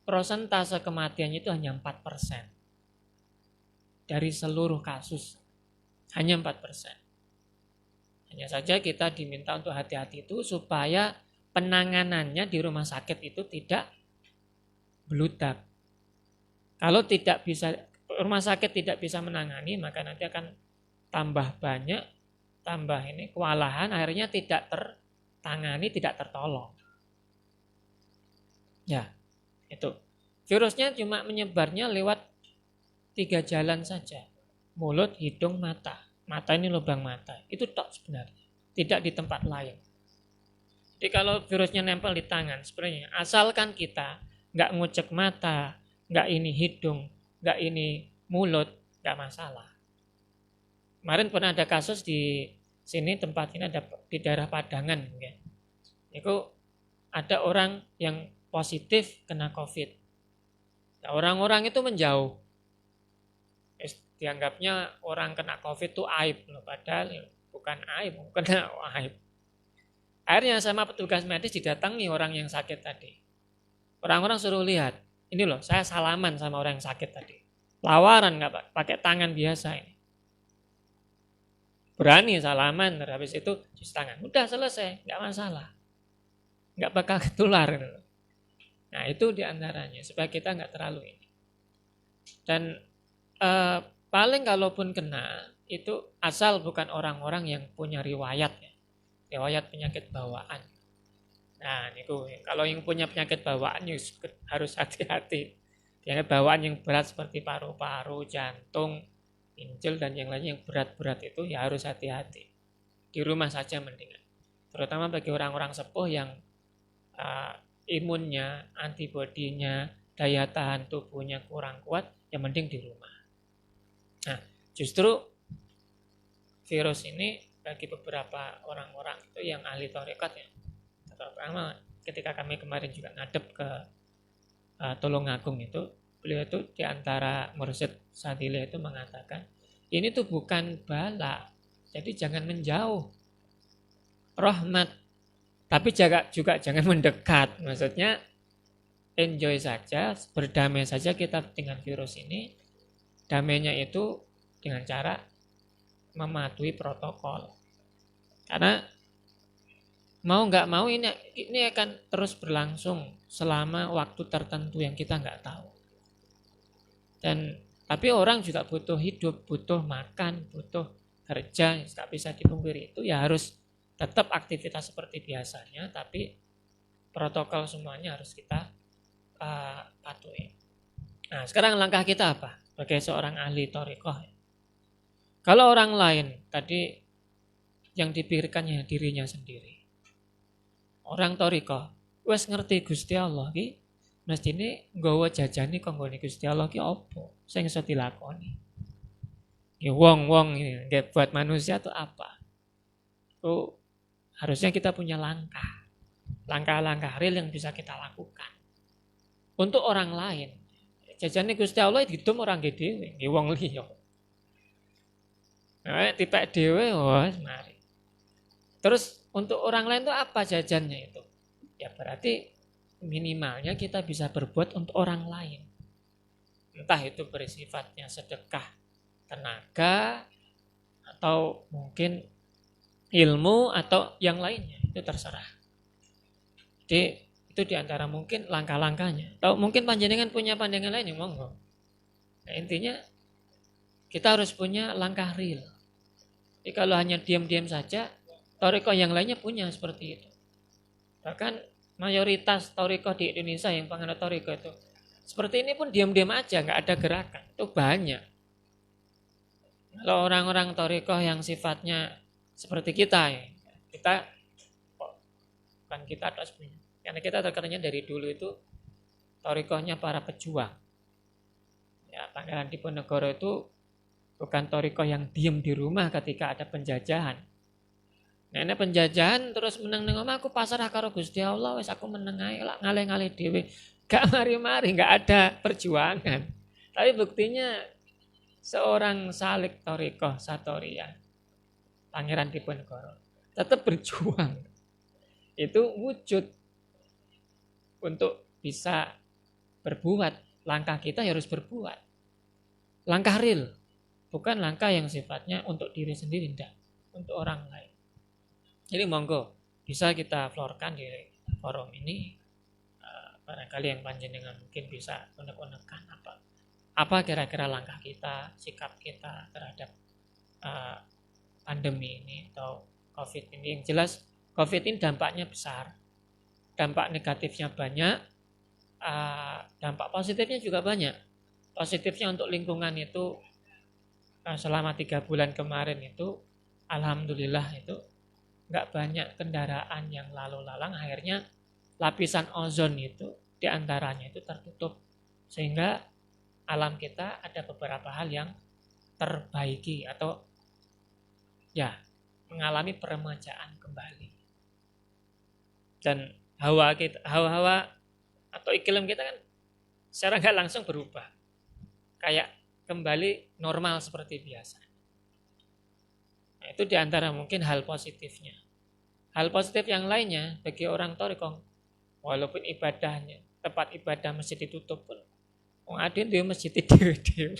persentase kematiannya itu hanya 4%. Dari seluruh kasus. Hanya 4%. Hanya saja kita diminta untuk hati-hati itu supaya penanganannya di rumah sakit itu tidak bludak. Kalau tidak bisa, rumah sakit tidak bisa menangani, maka nanti akan tambah banyak, tambah ini kewalahan, akhirnya tidak tertangani, tidak tertolong. Ya, itu. Virusnya cuma menyebarnya lewat 3 jalan saja. Mulut, hidung, mata. Mata ini lubang mata. Itu tok sebenarnya. Tidak di tempat lain. Jadi kalau virusnya nempel di tangan, sebenarnya asalkan kita nggak ngucek mata, nggak ini hidung, nggak ini mulut, nggak masalah. Kemarin pernah ada kasus di sini, tempat ini ada di daerah Padangan. Ya. Itu ada orang yang positif kena COVID. Nah, orang-orang itu menjauh. Dianggapnya orang kena COVID itu aib. Padahal bukan aib, bukan aib. Akhirnya sama petugas medis didatangi orang yang sakit tadi. Orang-orang suruh lihat. Ini loh, saya salaman sama orang yang sakit tadi. Lawaran nggak pakai tangan biasa ini. Berani salaman, habis itu cuci tangan. Udah selesai, nggak masalah. Nggak bakal ketular. Nah itu diantaranya, supaya kita nggak terlalu ini. Dan paling kalaupun kena, itu asal bukan orang-orang yang punya riwayat ya. Riwayat penyakit bawaan. Nah, niku kalau yang punya penyakit bawaan harus hati-hati. Penyakit bawaan yang berat seperti paru-paru, jantung, ginjal dan yang lainnya yang berat-berat itu ya harus hati-hati. Di rumah saja mendingan. Terutama bagi orang-orang sepuh yang imunnya, antibodinya, daya tahan tubuhnya kurang kuat, ya mending di rumah. Nah, justru virus ini bagi beberapa orang-orang itu yang ahli tarekat ya. Terutama ketika kami kemarin juga ngadep ke Tulungagung itu, beliau itu diantara Mursyid Sadiliyah itu mengatakan, ini tuh bukan bala, jadi jangan menjauh. Rahmat, tapi juga jangan mendekat. Maksudnya enjoy saja, berdamai saja kita dengan virus ini. Damainya itu dengan cara mematuhi protokol. Karena mau nggak mau ini akan terus berlangsung selama waktu tertentu yang kita nggak tahu. Tapi orang juga butuh hidup, butuh makan, butuh kerja, nggak bisa dipungkiri itu ya harus tetap aktivitas seperti biasanya, tapi protokol semuanya harus kita patuhi. Nah, sekarang langkah kita apa? Sebagai seorang ahli thariqah. Kalau orang lain tadi yang dipikirkannya dirinya sendiri. Orang thariqah wis ngerti Gusti Allah ki mestine nggawa jajane kanggone Gusti Allah ki apa sing iso dilakoni. Ya wong-wong ini buat manusia itu apa? Itu harusnya kita punya langkah-langkah real yang bisa kita lakukan untuk orang lain. Jajane Gusti Allah didum orang dhewe, nggih wong liya. Nah, tipek dhewe wis mari. Terus untuk orang lain itu apa jajannya itu? Ya berarti minimalnya kita bisa berbuat untuk orang lain. Entah itu bersifatnya sedekah tenaga atau mungkin ilmu atau yang lainnya, itu terserah. Jadi itu diantara mungkin langkah-langkahnya. Atau mungkin panjenengan punya pandangan lain yang monggo. Nah, intinya kita harus punya langkah real. Jadi kalau hanya diam-diam saja, thariqah yang lainnya punya seperti itu. Bahkan mayoritas thariqah di Indonesia yang penganut thariqah itu seperti ini pun diam-diam aja, nggak ada gerakan. Itu banyak. Kalau orang-orang thariqah yang sifatnya seperti kita ya, kita bukan kita sebenarnya. Karena kita terkenalnya dari dulu itu thariqahnya para pejuang. Ya, Pangeran Diponegoro itu bukan thariqah yang diem di rumah ketika ada penjajahan. Nah, ini penjajahan terus meneng nang omah, aku pasrah karo Gusti Allah, wis aku meneng ae lak ngalih-ngalih dhewe. Gak mari-mari, gak ada perjuangan. Tapi buktinya seorang salik thariqah Satoriyah, Pangeran Diponegoro, tetap berjuang. Itu wujud untuk bisa berbuat. Langkah kita harus berbuat. Langkah real, bukan langkah yang sifatnya untuk diri sendiri, enggak, untuk orang lain. Jadi monggo bisa kita florkan di forum ini. Barangkali yang panjenengan mungkin bisa unek-unekan apa kira-kira langkah kita, sikap kita terhadap pandemi ini atau COVID ini. Yang jelas COVID ini dampaknya besar, dampak negatifnya banyak, dampak positifnya juga banyak. Positifnya untuk lingkungan itu selama 3 bulan kemarin itu alhamdulillah itu nggak banyak kendaraan yang lalu lalang, akhirnya lapisan ozon itu diantaranya itu tertutup, sehingga alam kita ada beberapa hal yang terbaiki atau ya mengalami peremajaan kembali. Dan hawa atau iklim kita kan secara nggak langsung berubah, kayak kembali normal seperti biasa. Nah, itu diantara mungkin hal positifnya. Hal positif yang lainnya bagi orang thariqah, walaupun ibadahnya, tempat ibadah masjid ditutup pun, wong ade duwe masjid dhewe-dhewe.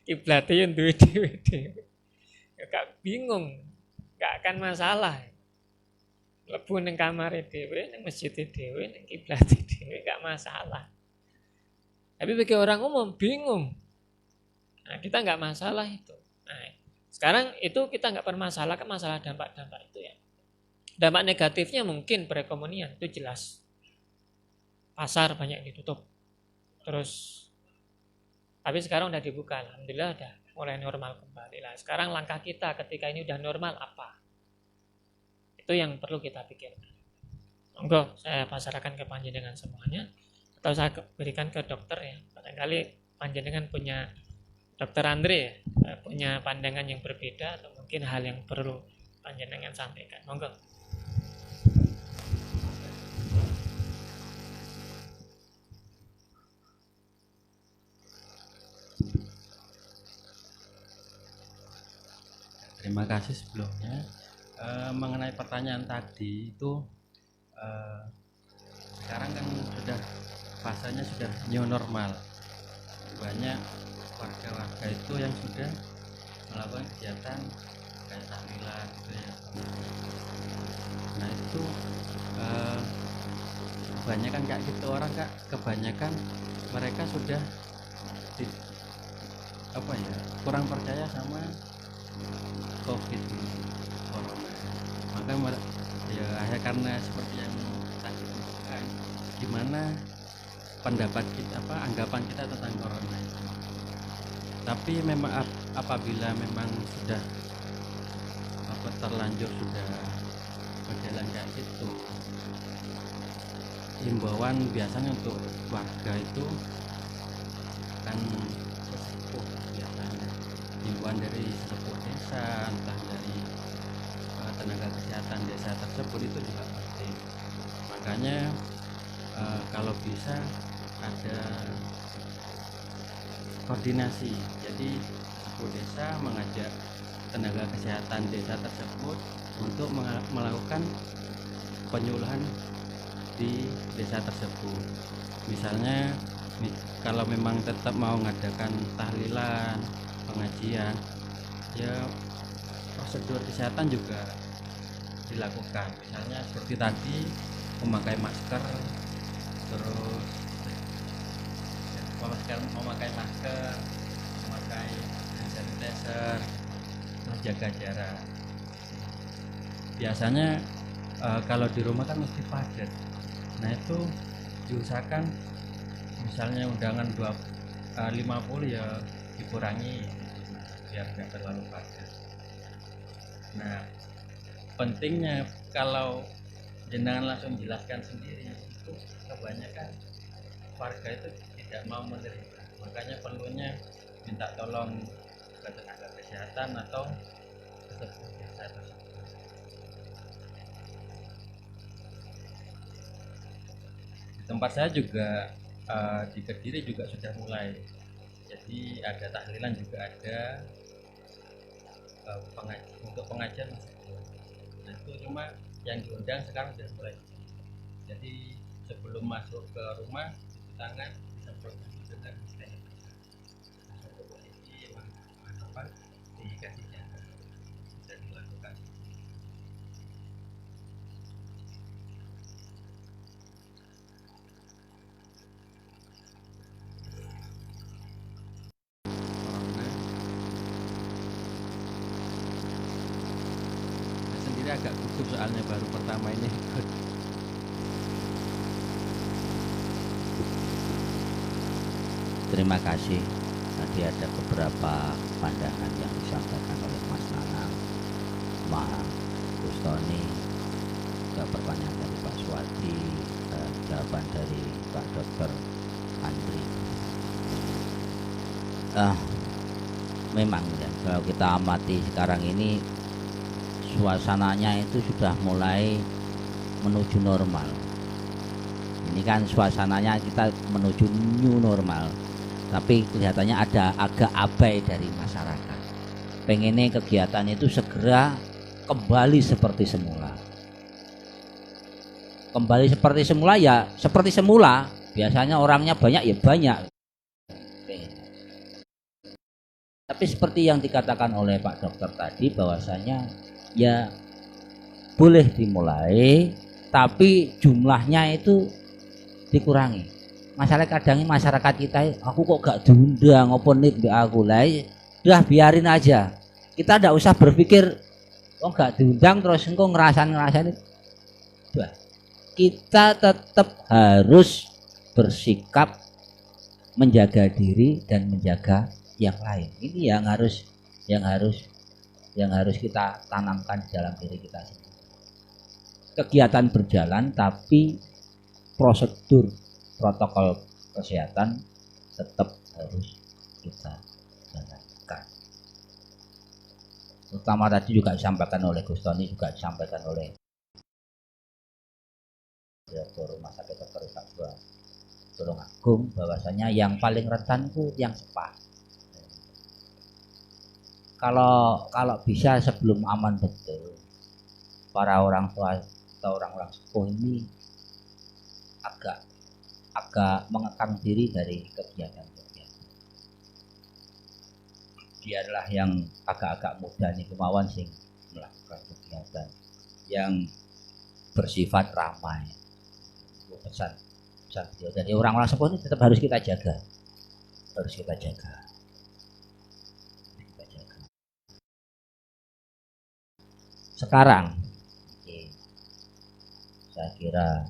Kiblate yo duwe dhewe-dhewe. Ya gak bingung, gak akan masalah. Lebu ning kamare dhewe, ning masjid dhewe, ning kiblate dhewe gak masalah. Tapi bagi orang umum bingung. Nah, kita nggak masalah itu. Nah, sekarang itu kita nggak permasalahkan masalah dampak-dampak itu ya. Dampak negatifnya mungkin perekonomian itu jelas. Pasar banyak ditutup. Terus, tapi sekarang udah dibuka, alhamdulillah udah mulai normal kembali lah. Sekarang langkah kita ketika ini udah normal apa? Itu yang perlu kita pikirkan. Monggo saya pasarkan ke panjenengan semuanya, atau saya berikan ke dokter ya. Barangkali panjenengan punya, Dokter Andre ya, punya pandangan yang berbeda atau mungkin hal yang perlu panjenengan sampaikan. Monggo. Terima kasih sebelumnya. Mengenai pertanyaan tadi itu, sekarang kan sudah fasenya sudah new normal. Banyak warga-warga itu yang sudah melakukan kegiatan kayak tahlilan gitu ya. Nah itu kebanyakan kayak gitu orang Kak, kebanyakan mereka sudah kurang percaya sama COVID corona. Maka ya akhirnya karena seperti yang tadi disebutkan, gimana pendapat kita, anggapan kita tentang corona itu. Tapi memang apabila memang sudah terlanjur sudah berjalan kayak gitu, himbauan biasanya untuk warga itu kan sesepuh, biasanya himbauan dari sesepuh desa, entah dari tenaga kesehatan desa tersebut itu juga penting. Makanya kalau bisa ada koordinasi, jadi sesepuh desa mengajak tenaga kesehatan desa tersebut untuk melakukan penyuluhan di desa tersebut. Misalnya kalau memang tetap mau mengadakan tahlilan, pengajian, ya prosedur kesehatan juga dilakukan. Misalnya seperti tadi, memakai masker, terus memakai masker, memakai hand sanitizer, terus jaga jarak. Biasanya kalau di rumah kan mesti padat. Nah itu diusahakan, misalnya undangan 50 ya dikurangi biar tidak terlalu padat. Nah pentingnya kalau jenengan langsung jelaskan sendiri, itu kebanyakan warga itu tidak mau menerima, makanya perlunya minta tolong ke tenaga kesehatan atau ke sepuh desa tersebut. Di tempat saya juga di Kediri juga sudah mulai, jadi ada tahlilan juga ada, untuk pengajian masih belum. Nah itu cuma yang diundang sekarang sudah mulai. Jadi sebelum masuk ke rumah cuci tangan, disemprot dulu dengan sanitizer. Untuk posisi apa dikasih jaga bisa dilakukan. Corona saya sendiri agak gugup soalnya baru pertama ini ikut. Terima kasih. Tadi ada beberapa pandangan yang disampaikan oleh Mas Nanang, Mas Gustoni, juga pertanyaan dari Pak Swadi, jawaban dari Pak Dokter Andri. Memang ya, kalau kita amati sekarang ini suasananya itu sudah mulai menuju normal. Ini kan suasananya kita menuju new normal, tapi kelihatannya ada agak abai dari masyarakat. Pengennya kegiatan itu segera kembali seperti semula. Kembali seperti semula ya seperti semula. Biasanya orangnya banyak ya banyak. Tapi seperti yang dikatakan oleh Pak Dokter tadi, bahwasanya ya boleh dimulai, tapi jumlahnya itu dikurangi. Masalah kadang masyarakat kita, aku kok gak diundang, apa nih mbak aku lah, udah biarin aja. Kita ndak usah berpikir, oh gak diundang terus engkau ngerasain. Udah. Kita tetap harus bersikap menjaga diri dan menjaga yang lain. Ini yang harus kita tanamkan di dalam diri kita sendiri. Kegiatan berjalan, tapi prosedur protokol kesehatan tetap harus kita jalankan. Terutama tadi juga disampaikan oleh Gustoni, juga disampaikan oleh Direktur Rumah Sakit Dr. Tulungagung, bahwasanya yang paling rentan itu yang sepat. Kalau bisa sebelum aman betul, para orang tua atau orang-orang sepuh ini agak mengekang diri dari kegiatan-kegiatan. Biarlah yang agak-agak muda nih kemauan sing melakukan kegiatan yang bersifat ramai. Pesan beliau. Jadi orang-orang sepuh ini tetap harus kita jaga, Sekarang, saya kira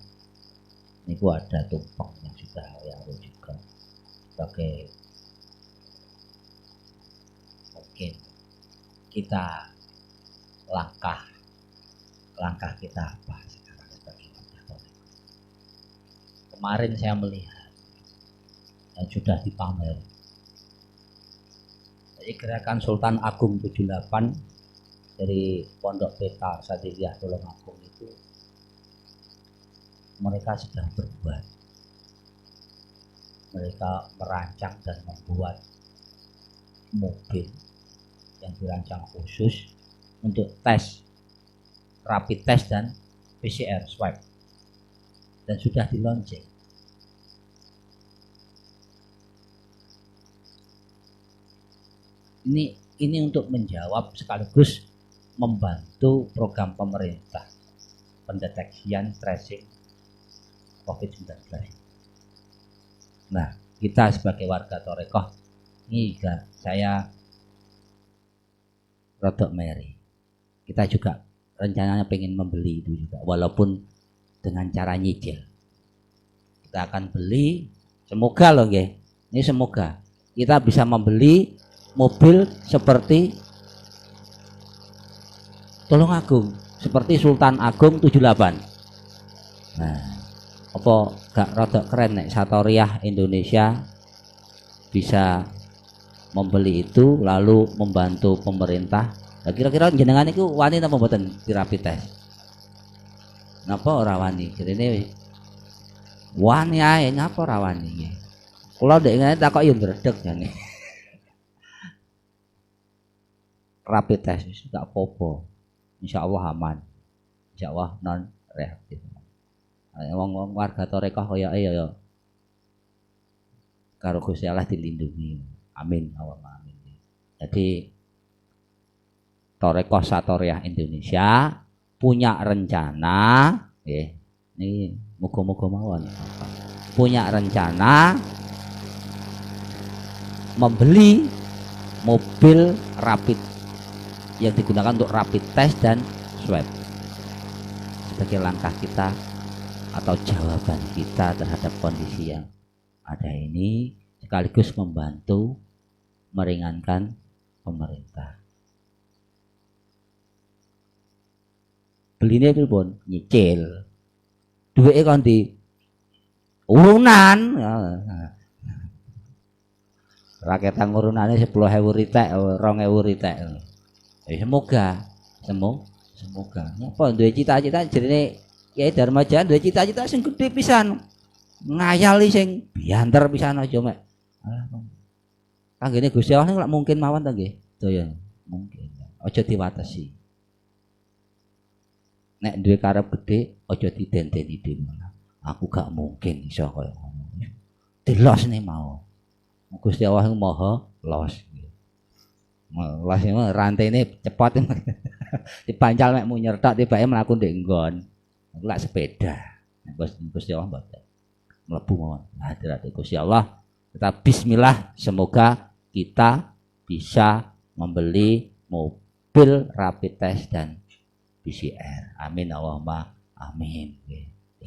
ini ada tumpeng yang sudah lalu juga sebagai mungkin kita langkah kita apa sekarang sebagai warga. Kemarin saya melihat yang sudah dipamer, jadi gerakan Sultan Agung 78 dari Pondok Peta Sadiliyah Tulungagung itu, mereka sedang berbuat. Mereka merancang dan membuat mobil yang dirancang khusus untuk tes, rapid test dan PCR swab, dan sudah di launching. Ini untuk menjawab sekaligus membantu program pemerintah pendeteksian tracing COVID-19. Nah, kita sebagai warga Torekoh ini juga saya rodok meri. Kita juga rencananya pengen membeli itu juga, walaupun dengan cara nyicil. Kita akan beli, semoga loh nggih. Ini semoga kita bisa membeli mobil seperti Tulungagung, seperti Sultan Agung 78. Nah, apa gak rada keren nek Satoriah Indonesia bisa membeli itu lalu membantu pemerintah. Nah, kira-kira jenengan itu wani napa mboten di rapid test? Napa ora wani? Jarene wani ae ngapa ora wani? Kula ndek ngene takok yo ndredeg jane. Rapid test gak apa-apa. Insyaallah aman. Insyaallah non reaktif. Wong warga Torekoh kaya ya karo Gusti Allah dilindungi. Amin Allahumma amin. Jadi Torekoh Satoriah Indonesia punya rencana, ini muga-muga mawon, punya rencana membeli mobil rapid yang digunakan untuk rapid test dan swab sebagai langkah kita atau jawaban kita terhadap kondisi yang ada ini, sekaligus membantu meringankan pemerintah. Beline pripun? Nyicil. Duweke kon di urunan. Rakyat ngurunane 10.000 ritek, 2.000 ritek. Semoga. Apa duwe cita-cita jenenge Kyai Darmajan duwe cita-cita sing gedhe pisan. Ngayali sing bianter pisan aja mek. Kanggene Gusti Allah nek mungkin mawon ta nggih. Daya mungkin. Aja diwatesi. Nek duwe karep gedhe aja didenteni dhewe. Aku gak mungkin iso kaya ngono. Dilosne mau. Gusti Allah Maha los. Los iki rantene cepot. Dipancal mek mu nyertak tibake mlaku ndek nggon. Aku lak sepeda. Gusti Allah mboten. Mlebu mawon. Hadirat Gusti Allah. Kita bismillah, semoga kita bisa membeli mobil rapid test dan PCR. Amin Allahumma amin.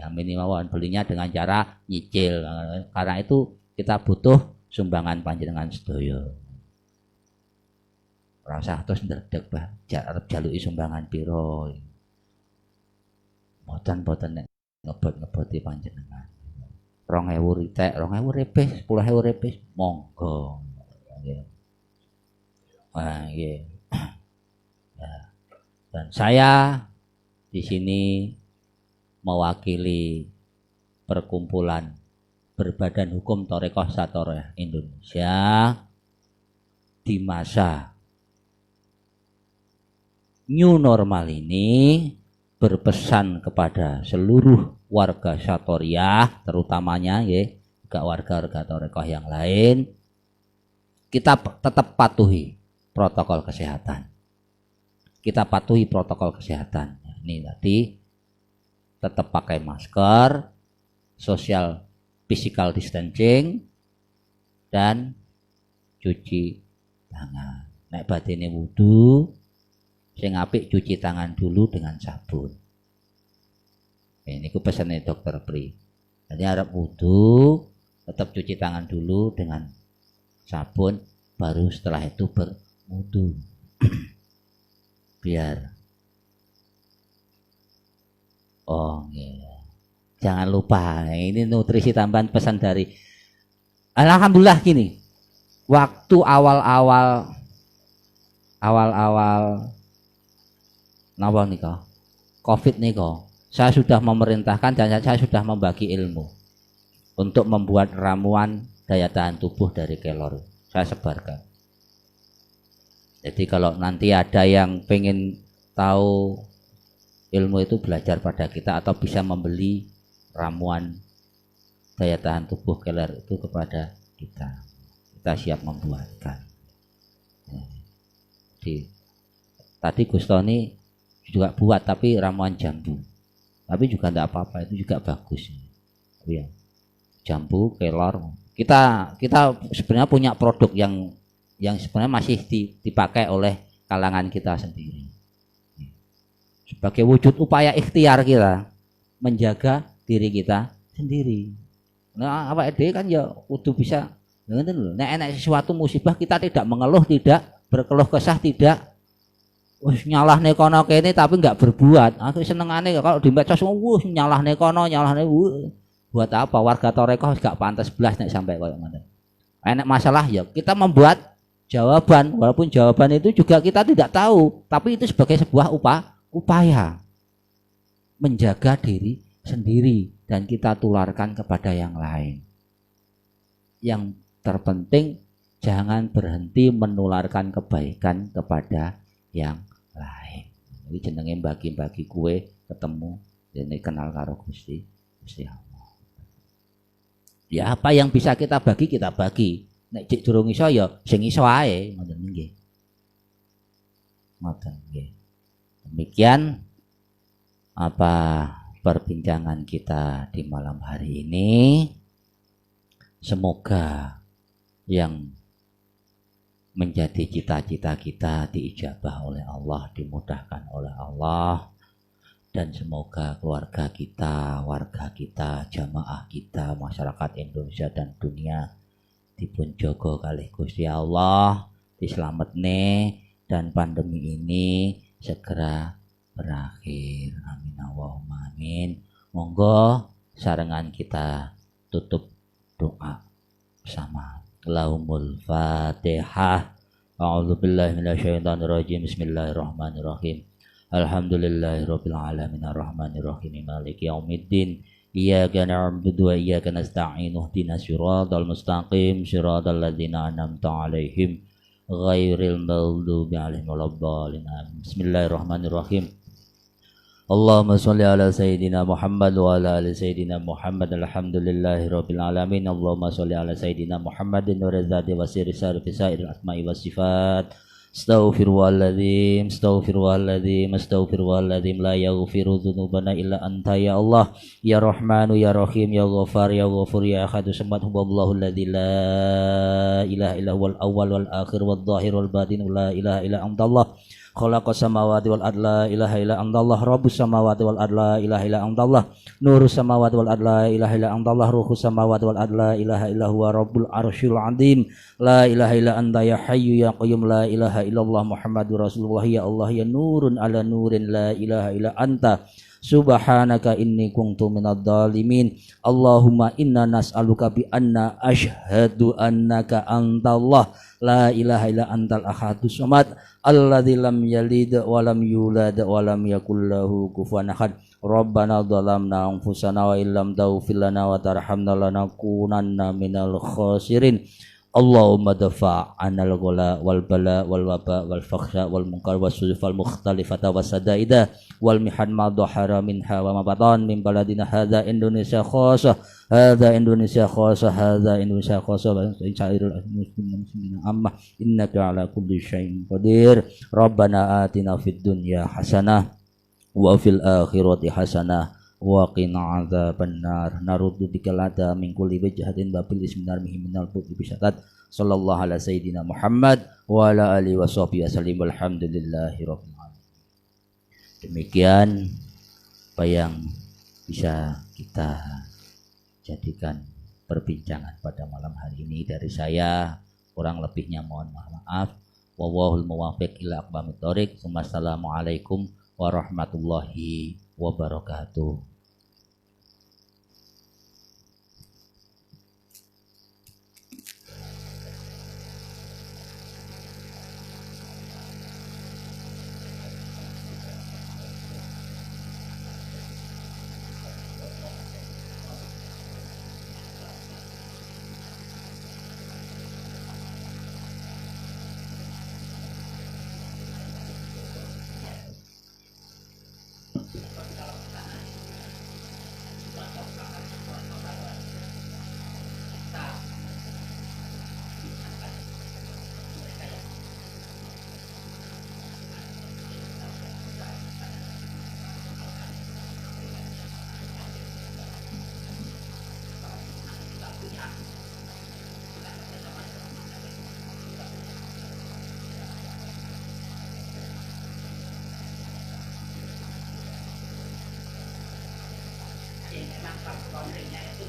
Amin mawon, belinya dengan cara nyicil. Karena itu kita butuh sumbangan panjenengan sedaya. Ora usah terus ndredeg bah, arep jaluki sumbangan piro. Boten nek ngebot-ngeboti panjenengan. 2.000 ritek, 2.000 repes, 10.000 repes, monggo. Nah, ya. Dan saya di sini mewakili perkumpulan berbadan hukum Torekoh Satoriah Indonesia di masa new normal ini berpesan kepada seluruh warga Satoriah, terutamanya ya, juga warga-warga Torekoh yang lain, kita tetap patuhi protokol kesehatan. Kita patuhi protokol kesehatan. Ini tadi tetap pakai masker, social physical distancing, dan cuci tangan. Nek batine wudu, sing apik cuci tangan dulu dengan sabun. Ini ku pesannya Dokter Pri. Jadi harap wudu, tetap cuci tangan dulu dengan sabun, baru setelah itu berwudu. Biar jangan lupa, ini nutrisi tambahan pesan dari alhamdulillah gini. Waktu awal-awal napa nika Covid nika, saya sudah memerintahkan dan saya sudah membagi ilmu untuk membuat ramuan daya tahan tubuh dari kelor. Saya sebarkan. Jadi kalau nanti ada yang pengen tahu ilmu itu, belajar pada kita atau bisa membeli ramuan daya tahan tubuh kelor itu kepada kita. Kita siap membuatkan. Jadi tadi Gustoni juga buat tapi ramuan jambu. Tapi juga tidak apa-apa, itu juga bagus. Ya. Jambu, kelor. Kita sebenarnya punya produk yang sebenarnya masih dipakai oleh kalangan kita sendiri. Sebagai wujud upaya ikhtiar kita menjaga diri kita sendiri. Nah, apa ide kan ya kudu bisa. Nek enak sesuatu musibah kita tidak mengeluh, tidak berkeluh kesah, tidak wis nyalahne kono kene tapi enggak berbuat. Aku senengane kalau di medsos nyalahne kono, nyalahne buat apa? Warga Torekoh gak pantas belas nek sampai koyo ngoten. Enak masalah ya kita membuat jawaban, walaupun jawaban itu juga kita tidak tahu, tapi itu sebagai sebuah upaya menjaga diri sendiri dan kita tularkan kepada yang lain. Yang terpenting jangan berhenti menularkan kebaikan kepada yang lain. Jadi jenenge bagi-bagi kue ketemu ini kenal karo Gusti Allah. Ya apa yang bisa kita bagi. Nek cek durung iso ya sing iso ae ngoten nggih. Ngoten nggih. Demikian apa perbincangan kita di malam hari ini. Semoga yang menjadi cita-cita kita diijabah oleh Allah, dimudahkan oleh Allah, dan semoga keluarga kita, warga kita, jamaah kita, masyarakat Indonesia dan dunia dipun jogo kalih Gusti Allah, dislametne dan pandemi ini segera berakhir. Amin Allahumma amin. Monggo sarengan kita tutup doa bersama. Lahumul Fatihah. A'udzubillahi minasyaitonirrajim. Bismillahirrahmanirrahim. Alhamdulillahirabbil alamin arrahmanirrahim maliki yaumiddin. Iyyaka na'budu wa iyyaka nasta'in. Ihdinas siratal mustaqim. Siratal ladzina an'amta 'alaihim ghairil maghdubi 'alaihim waladdallin. Bismillahirrahmanirrahim. Allahumma sholli ala sayyidina Muhammad wa ala ali sayyidina Muhammad. Alhamdulillahi rabbil alamin. Allahumma sholli ala sayyidina Muhammadin wa razati wa sirri sarfi sa'iril asma'i was sifat. Astaghfirullahaladzim, astaghfirullahaladzim, la yaghfiru dzunubana illa anta ya Allah, ya Rahmanu ya Rahim, ya Ghafar ya Ghafur ya Ahadu samad huwallahu alladzi la ilaha illa huwal awwal wal akhir wal dhahir wal batin la ilaha illa antallah. Khalaqas samawati wal ard la ilaha illa antallah. Rabbus samawati wal ard la ilaha illa antallah. Nurus samawati wal ard la ilaha illa antallah. Ruhus samawati wal ard la ilaha illa huwa rabbul arsyil azim. La ilaha illa anta ya hayyu ya qayyum. La ilaha illallah Muhammadur Rasulullah. Ya Allah ya nurun ala nurin. La ilaha illa anta subhanaka inni kuntu minadh dhalimin. Allahumma inna nas'aluka bi anna asyhadu annaka antallah la ilaha illa antal ahadus samad alladzi lam yalid wa lam yulad wa lam yakul lahu kufuwan ahad. Rabbana dhalamna anfusana wa illam taghfir lana wa tarhamna lanakunanna minal khasirin. Allahumma dafa' anal ghala wal bala wal waba wal fakhsha wal munkar was sulf wal mukhtalifata was sadaida wal mihan ma dhahara minha wa ma batan min baladina hadza Indonesia khassa hadza Indonesia khassa hadza Indonesia khassa wa sa'irul muslimin amma innaka ala kulli syai'in qadir. Rabbana atina fid dunya hasanah wa fil akhirati hasanah wa qina adzabannar. Naruddu bikalata min kulli wajhatin babil isminarmihi minal putri bisyatat. Sallallahu ala sayyidina Muhammad wa ala alihi wa sahbihi wasallim. Walhamdulillahi rabbil alamin. Demikian apa yang bisa kita jadikan perbincangan pada malam hari ini dari saya. Kurang lebihnya mohon maaf. Wallahul muwaffiq ila aqwamit thoriq. Wassalamualaikum warahmatullahi wabarakatuh. Memang konfliknya itu